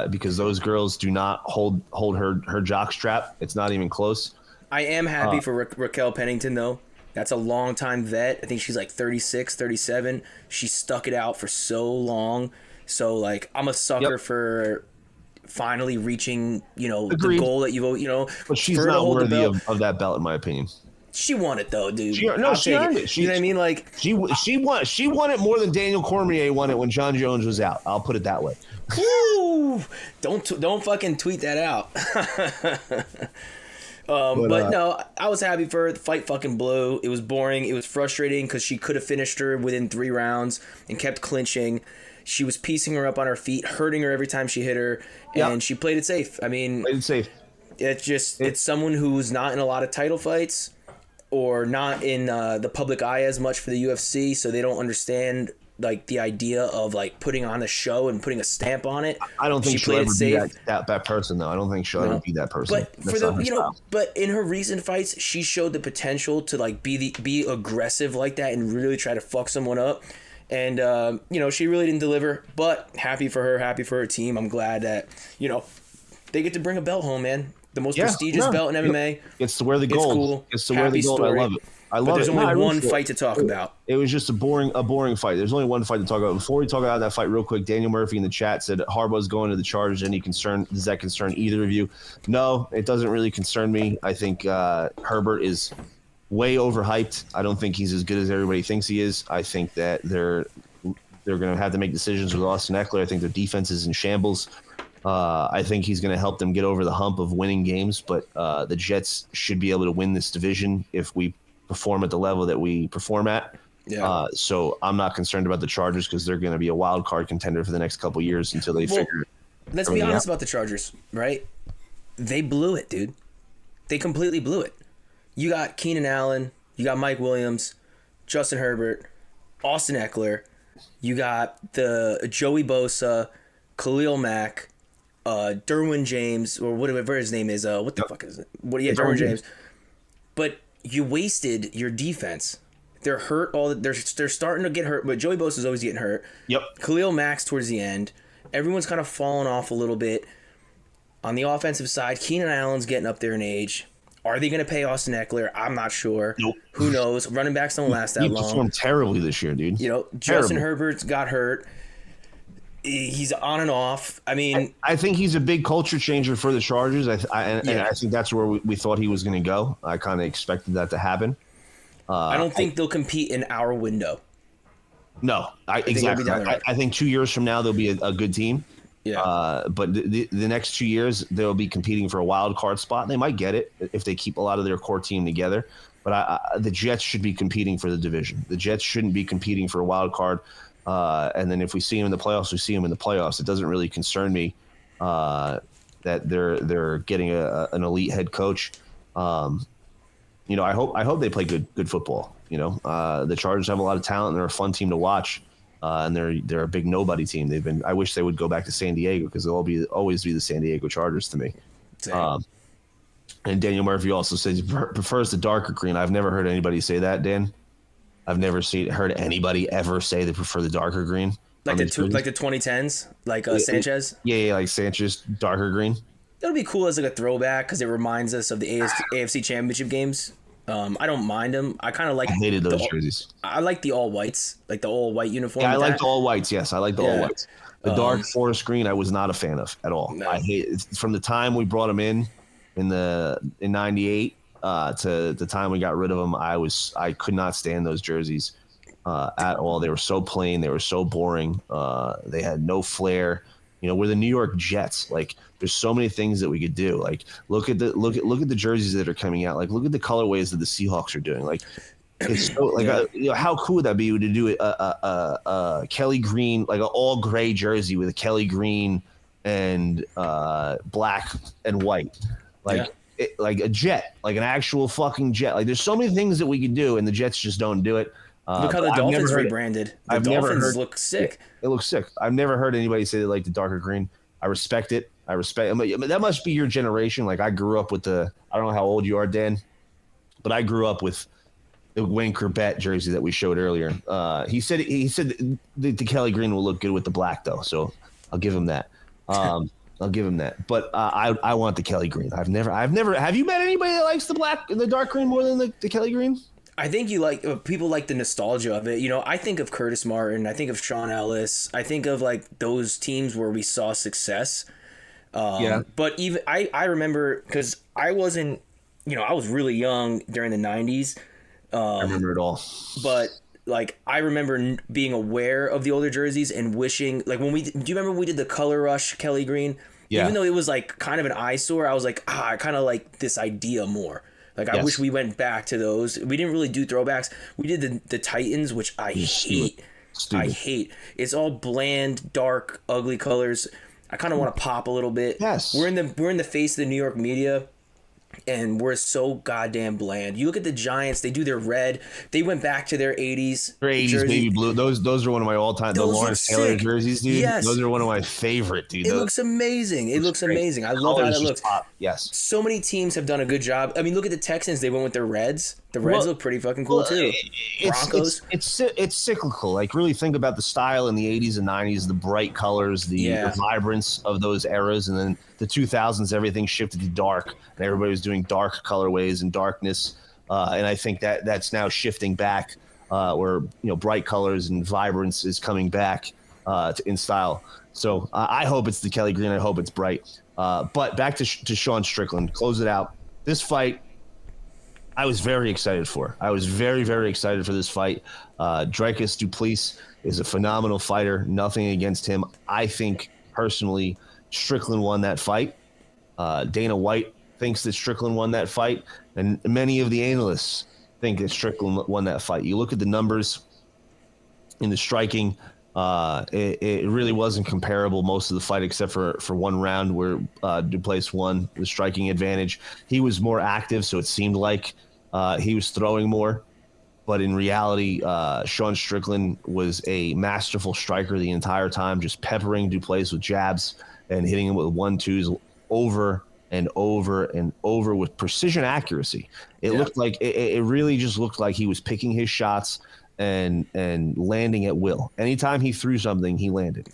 Because those girls do not hold her jock strap. It's not even close. I am happy for Raquel Pennington, though. That's a long-time vet. I think she's like 36, 37. She stuck it out for so long. So, like, I'm a sucker for finally reaching, the goal that But she's not worthy of that belt, in my opinion. She won it, though, dude. She earned it. You know what I mean? Like, she won it more than Daniel Cormier won it when John Jones was out. I'll put it that way. Woo! Don't fucking tweet that out. But no, I was happy for her. The fight fucking blew. It was boring. It was frustrating because she could have finished her within 3 rounds and kept clinching. She was piecing her up on her feet, hurting her every time she hit her, and she played it safe. I mean, it's someone who's not in a lot of title fights or not in the public eye as much for the UFC, so they don't understand like the idea of like putting on a show and putting a stamp on it. I don't think she'll ever be that person, though. I don't think she'll ever be that person. But but in her recent fights, she showed the potential to like be aggressive like that and really try to fuck someone up. And she really didn't deliver. But happy for her, happy for her team. I'm glad that they get to bring a belt home, man. The most prestigious belt in MMA. It's to wear the gold. Cool. It's to wear the gold. I love it. But there's only one fight to talk about. It was just a boring fight. There's only one fight to talk about. Before we talk about that fight real quick, Daniel Murphy in the chat said Harbaugh's going to the Chargers. Does that concern either of you? No, it doesn't really concern me. I think Herbert is way overhyped. I don't think he's as good as everybody thinks he is. I think that they're going to have to make decisions with Austin Eckler. I think their defense is in shambles. I think he's going to help them get over the hump of winning games, but the Jets should be able to win this division if we perform at the level that we perform at. Yeah. So I'm not concerned about the Chargers because they're going to be a wild card contender for the next couple of years until they figure. Let's be honest about the Chargers, right? They blew it, dude. They completely blew it. You got Keenan Allen, you got Mike Williams, Justin Herbert, Austin Eckler. You got the Joey Bosa, Khalil Mack, Derwin James, or whatever his name is. What the fuck is it? Derwin James. But you wasted your defense. They're hurt. They're starting to get hurt, but Joey Bosa's always getting hurt. Yep. Khalil Mack's towards the end. Everyone's kind of fallen off a little bit. On the offensive side, Keenan Allen's getting up there in age. Are they going to pay Austin Eckler? I'm not sure. Nope. Who knows? Running backs don't last that long. He performed terribly this year, dude. Justin Herbert's got hurt. He's on and off. I mean, I think he's a big culture changer for the Chargers. And I think that's where we thought he was going to go. I kind of expected that to happen. I don't think they'll compete in our window. No, exactly. I think 2 years from now they'll be a good team. Yeah. But the next 2 years they'll be competing for a wild card spot. They might get it if they keep a lot of their core team together. But the Jets should be competing for the division. The Jets shouldn't be competing for a wild card. And then if we see him in the playoffs, we see him in the playoffs. It doesn't really concern me that they're getting an elite head coach. I hope they play good football. The Chargers have a lot of talent and they're a fun team to watch. And they're a big nobody team. I wish they would go back to San Diego because they'll always be the San Diego Chargers to me. And Daniel Murphy also says he prefers the darker green. I've never heard anybody say that, Dan. I've never heard anybody ever say they prefer the darker green on these jerseys. Like the 2010s, like Sanchez. Yeah, like Sanchez, darker green. That'll be cool as like a throwback because it reminds us of the AFC Championship games. I don't mind them. I kind of like. I hated those jerseys. I like the all whites, like the all white uniform. Yeah, I like the all whites. Yes, I like the all whites. The dark forest green, I was not a fan of at all. No. I hate it. From the time we brought them in '98 to the time we got rid of them. I could not stand those jerseys at all. They were so plain. They were so boring. They had no flair. You know, we're the New York Jets. Like, there's so many things that we could do. Like, look at the jerseys that are coming out. Like, look at the colorways that the Seahawks are doing. Like, it's so like how cool would that be to do a Kelly green, like an all gray jersey with a Kelly green and black and white, like like a jet, like an actual fucking jet. Like, there's so many things that we could do, and the Jets just don't do it. Look how the Dolphins rebranded. The Dolphins look sick. It looks sick. I've never heard anybody say they like the darker green. I respect it. I mean, that must be your generation. Like, I grew up with I don't know how old you are, Dan, but I grew up with the Wayne Corbett jersey that we showed earlier. He said the Kelly green will look good with the black, though. So I'll give him that. I'll give him that. But I want the Kelly green. I've never. Have you met anybody that likes the dark green more than the Kelly green? I think people like the nostalgia of it. You know, I think of Curtis Martin. I think of Sean Ellis. I think of like those teams where we saw success. But even I remember, because I wasn't, I was really young during the 90s. I remember it all. But like, I remember being aware of the older jerseys and wishing, like, do you remember when we did the Color Rush Kelly green? Yeah. Even though it was like kind of an eyesore, I was like, I kind of like this idea more. Like, I wish we went back to those. We didn't really do throwbacks. We did the Titans, which I hate. Stupid. I hate. It's all bland, dark, ugly colors. I kind of want to pop a little bit. Yes. We're in the face of the New York media, and we're so goddamn bland. You look at the Giants, they do their red. They went back to their 80s. Their 80s jersey. baby blue. Those are one of my all-time. The Lawrence Taylor jerseys, dude. Yes. Those are one of my favorite, dude. It looks amazing. It looks amazing. I love how that looks. Yes. So many teams have done a good job. I mean, look at the Texans. They went with their reds. The reds look pretty fucking cool, too. Broncos. It's cyclical. Like, really think about the style in the 80s and 90s, the bright colors, the vibrance of those eras, and then the 2000s, everything shifted to dark, and everybody was doing dark colorways and darkness. And I think that's now shifting back, where bright colors and vibrance is coming back in style. So I hope it's the Kelly green. I hope it's bright. But back to Sean Strickland. Close it out. This fight, I was very excited for. I was very, very excited for this fight. Dricus du Plessis is a phenomenal fighter. Nothing against him. I think, personally, Strickland won that fight. Dana White thinks that Strickland won that fight, and many of the analysts think that Strickland won that fight. You look at the numbers in the striking, it really wasn't comparable most of the fight, except for one round where du Plessis won the striking advantage. He was more active, so it seemed like he was throwing more. But in reality, Sean Strickland was a masterful striker the entire time, just peppering du Plessis with jabs and hitting him with 1-2s over and over and over with precision accuracy. It looked like it really just looked like he was picking his shots and landing at will. Anytime he threw something, he landed.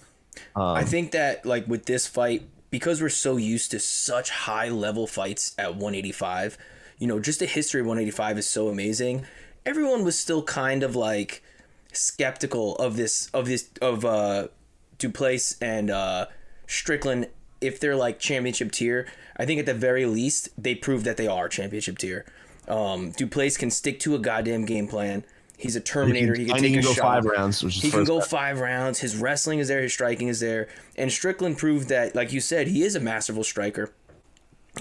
I think that, like, with this fight, because we're so used to such high level fights at 185, just the history of 185 is so amazing. Everyone was still kind of like skeptical of du Plessis and Strickland. If they're like championship tier, I think at the very least they prove that they are championship tier. Du Plessis can stick to a goddamn game plan. He's a Terminator. He can take a shot. 5 rounds. He can go 5 rounds. His wrestling is there. His striking is there. And Strickland proved that, like you said, he is a masterful striker.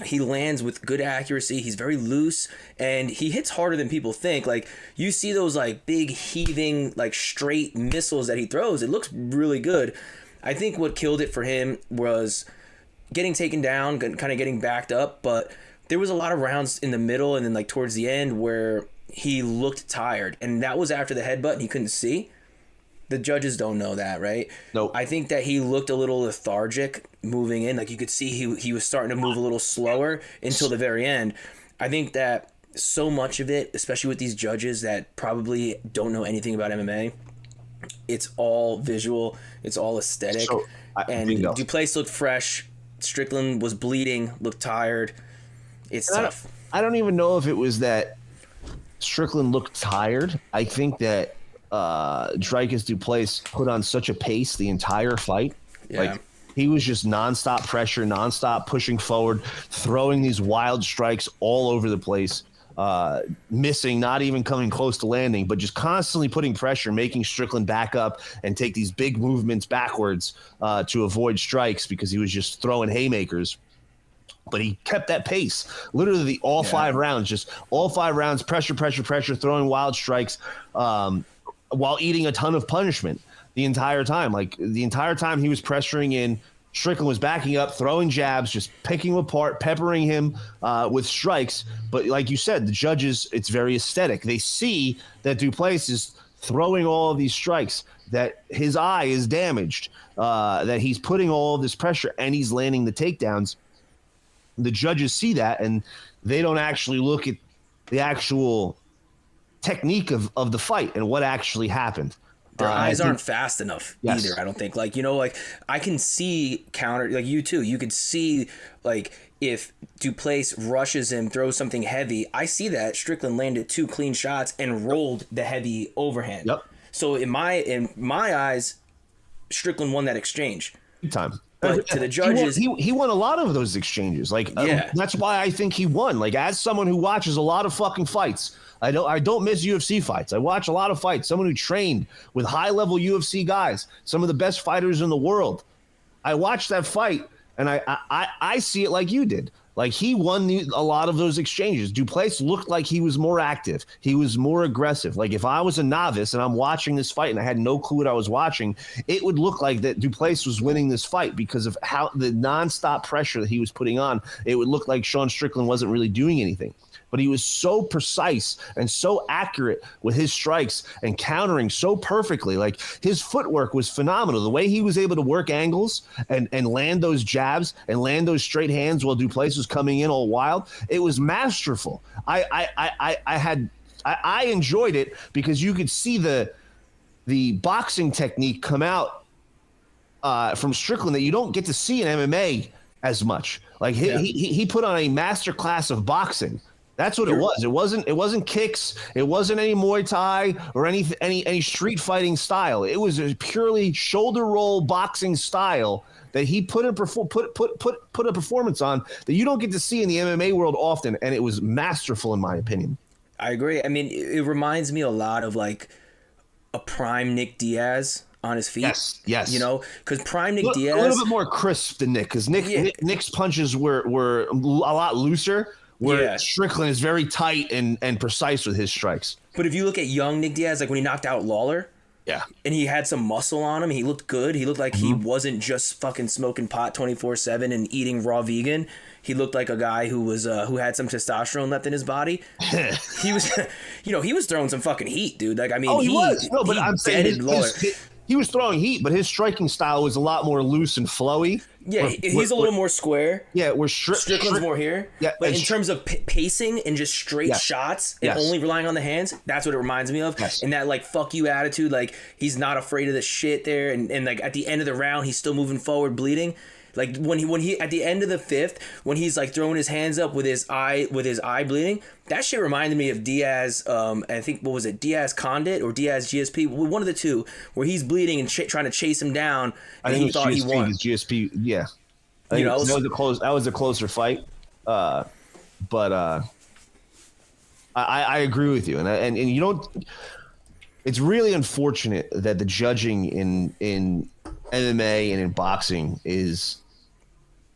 He lands with good accuracy. He's very loose, and he hits harder than people think. Like, you see those like big heaving, like straight missiles that he throws. It looks really good. I think what killed it for him was getting taken down, kind of getting backed up, but there was a lot of rounds in the middle and then like towards the end where he looked tired, and that was after the headbutt and he couldn't see. The judges don't know that, right? Nope. I think that he looked a little lethargic moving in. Like, you could see he was starting to move a little slower until the very end. I think that so much of it, especially with these judges that probably don't know anything about MMA, it's all visual, it's all aesthetic. So, And bingo. Duplessis looked fresh. Strickland was bleeding, looked tired. It's tough. I don't even know if it was that Strickland looked tired. I think that Dricus Duplessis put on such a pace the entire fight. Yeah. Like, he was just nonstop pressure, nonstop pushing forward, throwing these wild strikes all over the place, missing, not even coming close to landing, but just constantly putting pressure, making Strickland back up and take these big movements backwards to avoid strikes because he was just throwing haymakers. But he kept that pace. Literally all 5 rounds, just all 5 rounds, pressure, throwing wild strikes while eating a ton of punishment the entire time. Like, the entire time he was pressuring in, Strickland was backing up, throwing jabs, just picking him apart, peppering him with strikes. But like you said, the judges, it's very aesthetic. They see that Duplessis is throwing all of these strikes, that his eye is damaged, that he's putting all of this pressure and he's landing the takedowns. The judges see that, and they don't actually look at the actual technique of the fight and what actually happened. Their eyes aren't fast enough either, I don't think. Like, like, I can see counter, like you too. You could see, like, if Duplessis rushes him, throws something heavy. I see that Strickland landed 2 clean shots and rolled the heavy overhand. Yep. So in my eyes, Strickland won that exchange. Big time. But to the judges, he won a lot of those exchanges. Like, that's why I think he won. Like, as someone who watches a lot of fucking fights, I don't miss UFC fights. I watch a lot of fights. Someone who trained with high-level UFC guys, some of the best fighters in the world. I watched that fight, and I see it like you did. Like, he won a lot of those exchanges. Duplessis looked like he was more active. He was more aggressive. Like, if I was a novice and I'm watching this fight and I had no clue what I was watching, it would look like that Duplessis was winning this fight because of how the nonstop pressure that he was putting on. It would look like Sean Strickland wasn't really doing anything. But he was so precise and so accurate with his strikes and countering so perfectly. Like, his footwork was phenomenal. The way he was able to work angles and land those jabs and land those straight hands while Duplessis was coming in all wild, it was masterful. I enjoyed it because you could see the boxing technique come out from Strickland that you don't get to see in MMA as much. Like, he put on a master class of boxing. That's what it was. It wasn't kicks. It wasn't any Muay Thai or any street fighting style. It was a purely shoulder roll boxing style that he put a performance on that you don't get to see in the MMA world often, and it was masterful in my opinion. I agree. I mean, it reminds me a lot of, like, a prime Nick Diaz on his feet. Yes. Because prime Nick Diaz, a little bit more crisp than Nick, because Nick's punches were a lot looser. Where Strickland is very tight and precise with his strikes. But if you look at young Nick Diaz, like when he knocked out Lawler, and he had some muscle on him, he looked good. He looked like he wasn't just fucking smoking pot 24/7 and eating raw vegan. He looked like a guy who was who had some testosterone left in his body. He was, he was throwing some fucking heat, dude. Like, I mean, he was. No, but I'm saying he was throwing heat, but his striking style was a lot more loose and flowy. Yeah, he's a little more square. Yeah, where Strickland's more here. Yeah, but in terms of pacing and just straight shots and only relying on the hands, that's what it reminds me of. Yes. And that, like, fuck you attitude, like, he's not afraid of the shit there, and like at the end of the round, he's still moving forward, bleeding. Like, when he at the end of the 5th, when he's like throwing his hands up with his eye bleeding, that shit reminded me of Diaz. I think, what was it, Diaz Condit or Diaz GSP? One of the two, where he's bleeding and trying to chase him down, and he thought he won. GSP, yeah. That was a closer fight, but I agree with you, and you don't. It's really unfortunate that the judging in MMA and in boxing is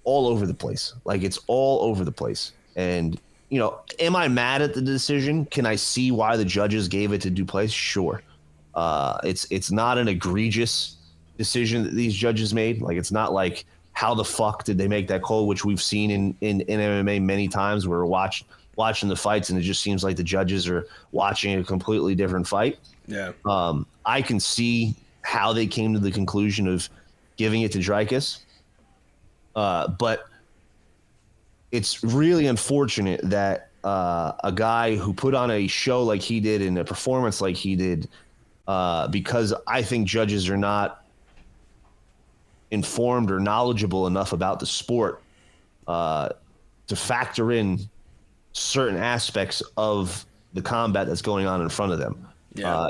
all over the place. Like, it's all over the place. And, am I mad at the decision? Can I see why the judges gave it to Duplessis? Sure. It's not an egregious decision that these judges made. Like, it's not like, how the fuck did they make that call, which we've seen in MMA many times where we're watching the fights and it just seems like the judges are watching a completely different fight. Yeah. I can see how they came to the conclusion of giving it to Dricus. But it's really unfortunate that a guy who put on a show like he did and a performance like he did, because I think judges are not informed or knowledgeable enough about the sport to factor in certain aspects of the combat that's going on in front of them. Yeah.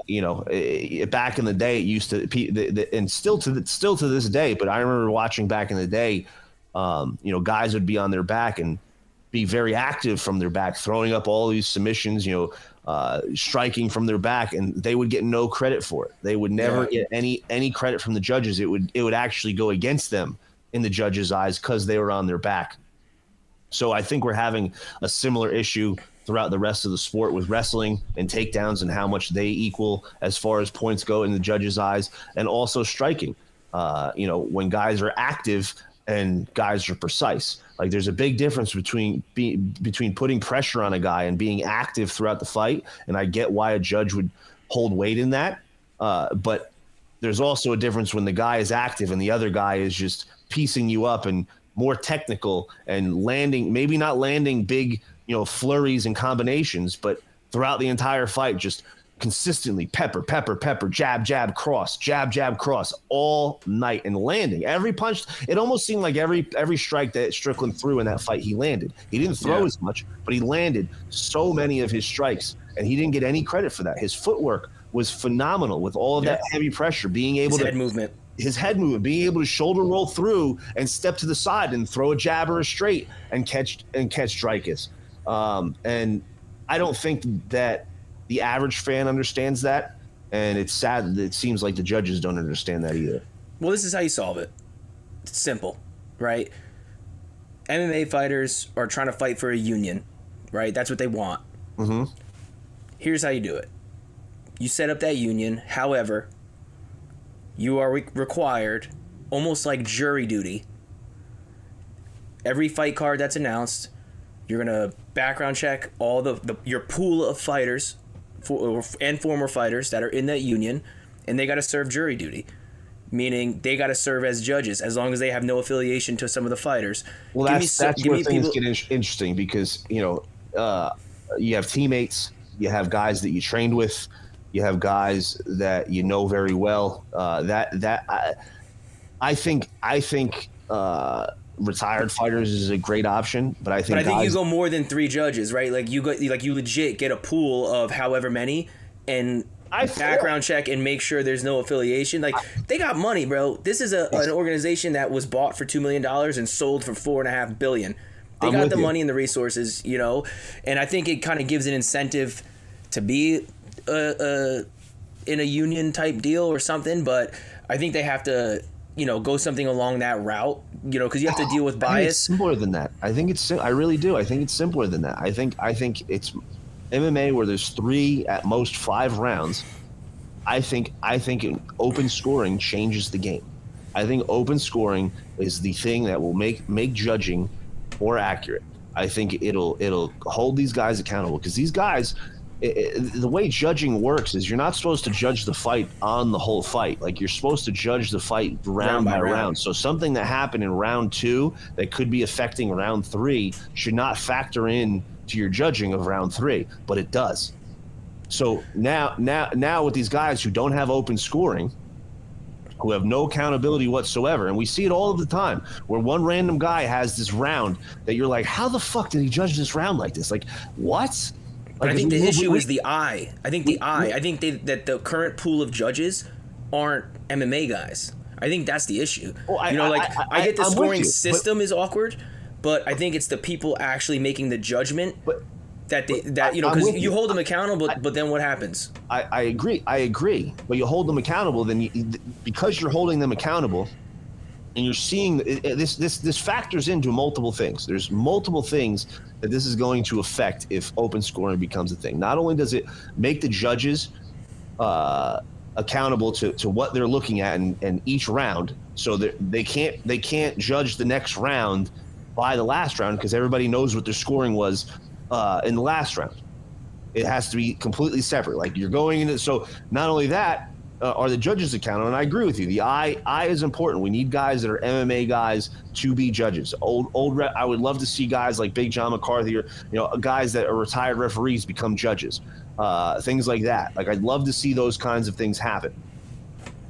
Back in the day, it used to, and still to this day. But I remember watching back in the day, guys would be on their back and be very active from their back, throwing up all these submissions, striking from their back, and they would get no credit for it. They would never get any credit from the judges. It would actually go against them in the judges' eyes because they were on their back. So I think we're having a similar issue throughout the rest of the sport with wrestling and takedowns and how much they equal as far as points go in the judges' eyes, and also striking. When guys are active and guys are precise. Like there's a big difference between putting pressure on a guy and being active throughout the fight. And I get why a judge would hold weight in that. But there's also a difference when the guy is active and the other guy is just piecing you up and more technical and maybe not landing big, flurries and combinations, but throughout the entire fight, just consistently pepper, jab, jab, cross all night and landing every punch. It almost seemed like every strike that Strickland threw in that fight, he landed. He didn't throw as much, but he landed so many of his strikes, and he didn't get any credit for that. His footwork was phenomenal with all of that heavy pressure, being able his head movement, being able to shoulder roll through and step to the side and throw a jab or a straight and catch strikers. And I don't think that the average fan understands that, and it's sad that it seems like the judges don't understand that either. Well, this is how you solve it. It's simple, right? MMA fighters are trying to fight for a union, right? That's what they want. Mm-hmm. Here's how you do it. You set up that union. However, you are required, almost like jury duty, every fight card that's announced, you're going to background check all your pool of fighters and former fighters that are in that union, and they got to serve jury duty, meaning they got to serve as judges as long as they have no affiliation to some of the fighters. Well, that's where things get interesting because, you have teammates, you have guys that you trained with, you have guys that you know very well. I think retired fighters is a great option, but I think you go more than 3 judges, right? Like you legit get a pool of however many and background check and make sure there's no affiliation. Like they got money, bro. This is an organization that was bought for $2 million and sold for $4.5 billion. They got the money and the resources, and I think it kind of gives an incentive to be in a union type deal or something. But I think they have to, go something along that route, because you have to deal with bias. I think it's simpler than that. I really do. I think it's simpler than that. I think it's MMA where there's 3 at most 5 rounds. I think open scoring changes the game. I think open scoring is the thing that will make judging more accurate. I think it'll hold these guys accountable because these guys. The way judging works is you're not supposed to judge the fight on the whole fight. Like you're supposed to judge the fight round by round. So something that happened in round 2 that could be affecting round 3 should not factor in to your judging of round 3, but it does. So now with these guys who don't have open scoring, who have no accountability whatsoever, and we see it all of the time, where one random guy has this round that you're like, how the fuck did he judge this round like this? Like, what? But I think the issue is the eye. I think that the current pool of judges aren't MMA guys. I think that's the issue. Well, I get the scoring system is awkward, but I think it's the people actually making the judgment because you hold them accountable. But then what happens? I agree. But you hold them accountable, then because you're holding them accountable, and you're seeing this factors into multiple things. There's multiple things that this is going to affect if open scoring becomes a thing. Not only does it make the judges accountable to what they're looking at in each round, so that they can't judge the next round by the last round because everybody knows what their scoring was in the last round. It has to be completely separate. Like you're going into, so not only that, are the judges accountable? And I agree with you. The eye is important. We need guys that are MMA guys to be judges. I would love to see guys like Big John McCarthy or guys that are retired referees become judges. Things like that. Like I'd love to see those kinds of things happen.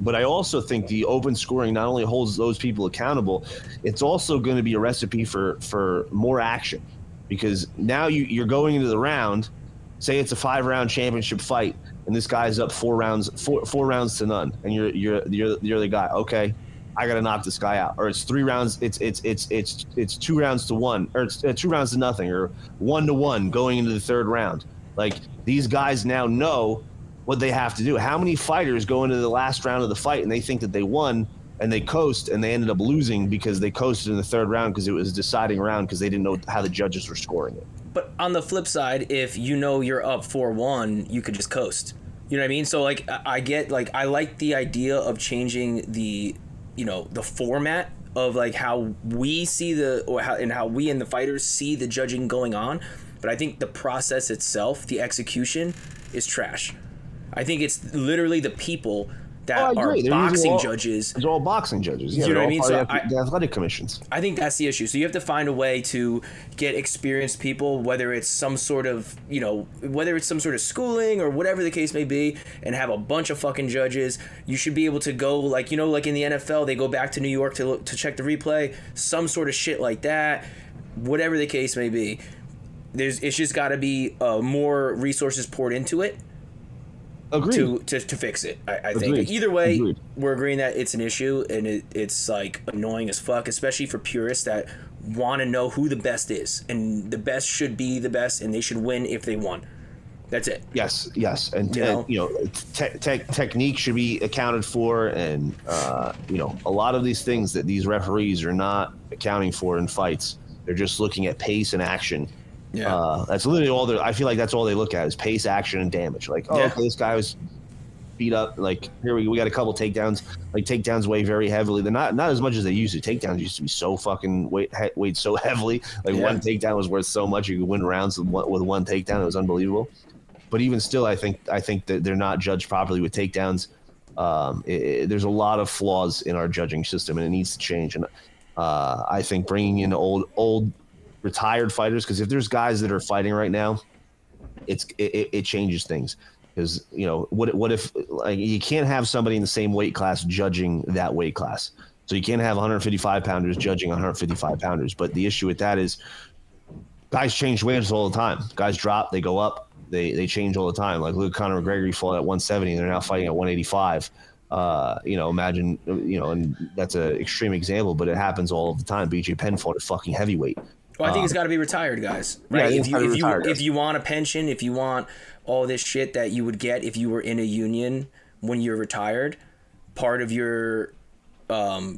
But I also think the open scoring not only holds those people accountable, it's also going to be a recipe for more action, because now you're going into the round. Say it's a 5-round championship fight, and this guy's up 4 rounds to none, and you're the guy. Okay, I got to knock this guy out. Or it's 3 rounds. It's 2 rounds to 1, or it's 2 rounds to nothing, or 1-1 going into the 3rd round. Like these guys now know what they have to do. How many fighters go into the last round of the fight and they think that they won and they coast and they ended up losing because they coasted in the 3rd round because it was a deciding round because they didn't know how the judges were scoring it. But on the flip side, if you're up 4-1, you could just coast. You know what I mean? So like I get I like the idea of changing the the format of like how we see how we and the fighters see the judging going on, but I think the process itself, the execution, is trash. I think it's literally the people that are boxing judges. It's all boxing judges. Yeah, you know what I mean? So the athletic commissions. I think that's the issue. So you have to find a way to get experienced people, whether it's some sort of schooling or whatever the case may be, and have a bunch of fucking judges. You should be able to go like in the NFL, they go back to New York to check the replay, some sort of shit like that. Whatever the case may be, it's just got to be more resources poured into it. Agreed. To fix it. I think either way, we're agreeing that it's an issue, and it's like annoying as fuck, especially for purists that want to know who the best is, and the best should be the best, and they should win if they won. That's it. Yes, and technique should be accounted for, and a lot of these things that these referees are not accounting for in fights. They're just looking at pace and action. Yeah, that's literally all. I feel like that's all they look at is pace, action, and damage. Like, okay, this guy was beat up. Like, here we got a couple takedowns. Like, takedowns weigh very heavily. They're not as much as they used to. Takedowns used to be so fucking weighed so heavily. Like one takedown was worth so much. You could win rounds with one takedown. It was unbelievable. But even still, I think that they're not judged properly with takedowns. There's a lot of flaws in our judging system, and it needs to change. And I think bringing in old retired fighters, because if there's guys that are fighting right now, it changes things. Because what if like you can't have somebody in the same weight class judging that weight class, so you can't have 155 pounders judging 155 pounders. But the issue with that is guys change weights all the time. Guys drop, they go up, they change all the time. Like Luke Conor McGregor fought at 170, and they're now fighting at 185. Imagine, and that's an extreme example, but it happens all of the time. BJ Penn fought at fucking heavyweight. Well, I think it's got to be retired guys, right? Yeah, if you want a pension, if you want all this shit that you would get if you were in a union when you're retired, part of your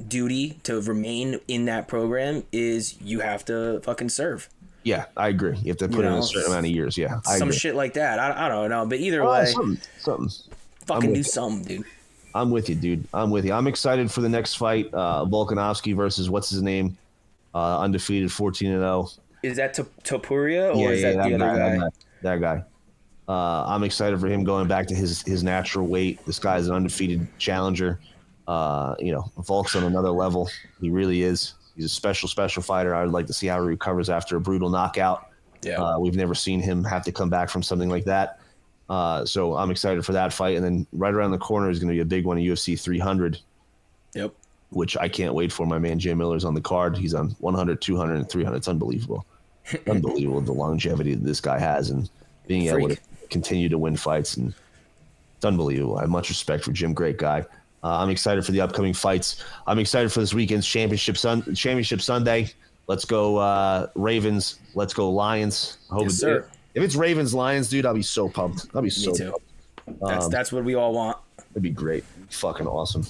duty to remain in that program is you have to fucking serve. Yeah, I agree. You have to put in a certain amount of years. Yeah, I some agree. Shit like that. I don't know, but either way, something. Fucking do something, dude. I'm with you, dude. I'm excited for the next fight. Volkanovski versus what's his name? Undefeated 14-0. Is that Topuria or is that the other guy? That guy. I'm excited for him going back to his natural weight. This guy's an undefeated challenger. Volk's on another level. He really is. He's a special fighter. I would like to see how he recovers after a brutal knockout. Yeah. We've never seen him have to come back from something like that. So I'm excited for that fight. And then right around the corner is going to be a big one, UFC 300. Yep. Which I can't wait for. My man Jim Miller's on the card. He's on 100, 200, and 300. It's unbelievable. Unbelievable the longevity that this guy has and being able to continue to win fights. And it's unbelievable. I have much respect for Jim. Great guy. I'm excited for the upcoming fights. I'm excited for this weekend's Championship Sunday. Let's go Ravens. Let's go Lions. Yes, sir. If it's Ravens Lions, dude, I'll be so pumped. I'll be so pumped. That's what we all want. It'd be great. Fucking awesome.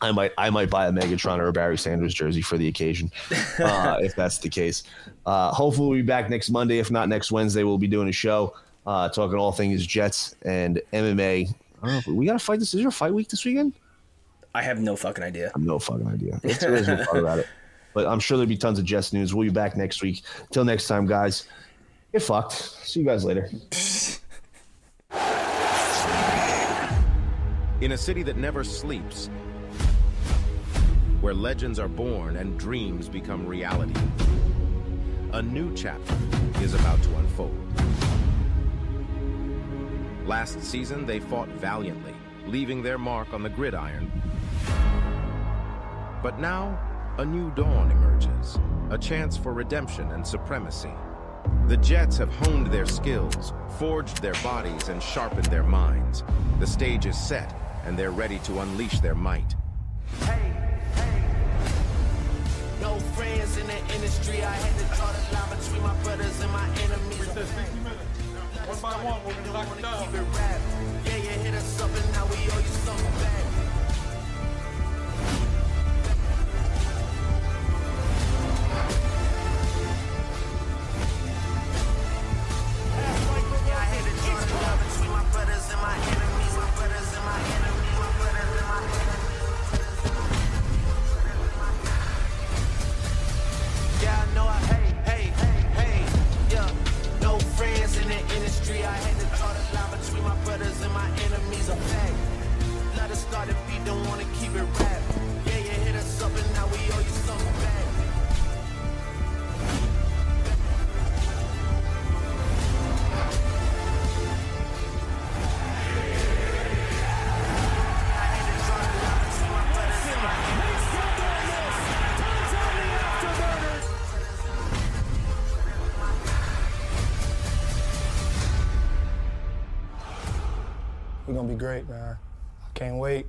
I might buy a Megatron or a Barry Sanders jersey for the occasion, if that's the case. Hopefully we'll be back next Monday. If not, next Wednesday we'll be doing a show talking all things Jets and MMA. I don't know, we got to fight this. Is there a fight week this weekend? I have no fucking idea. I have no fucking idea. We'll talk about it. But I'm sure there'll be tons of Jets news. We'll be back next week. Till next time, guys. Get fucked. See you guys later. In a city that never sleeps, where legends are born and dreams become reality, a new chapter is about to unfold. Last season, they fought valiantly, leaving their mark on the gridiron. But now, a new dawn emerges, a chance for redemption and supremacy. The Jets have honed their skills, forged their bodies, and sharpened their minds. The stage is set, and they're ready to unleash their might. Hey, hey. No friends in the industry. I had to draw the line between my brothers and my enemies. We said 60 minutes. One by one, we're gonna knock it down. Keep it rap. Yeah, you hit us up and now we owe you something back. Yeah, I had to draw the line between my brothers and my enemies. My brothers and my enemies. My brothers and my enemies. Yeah, I know hey, yeah. No friends in the industry. I had to draw the line between my brothers and my enemies. A fact. Let us start the beat, don't wanna keep it rap. Yeah, you hit us up and now we owe you something back. I had to draw the line between my brothers and my We're gonna be great, man. I can't wait.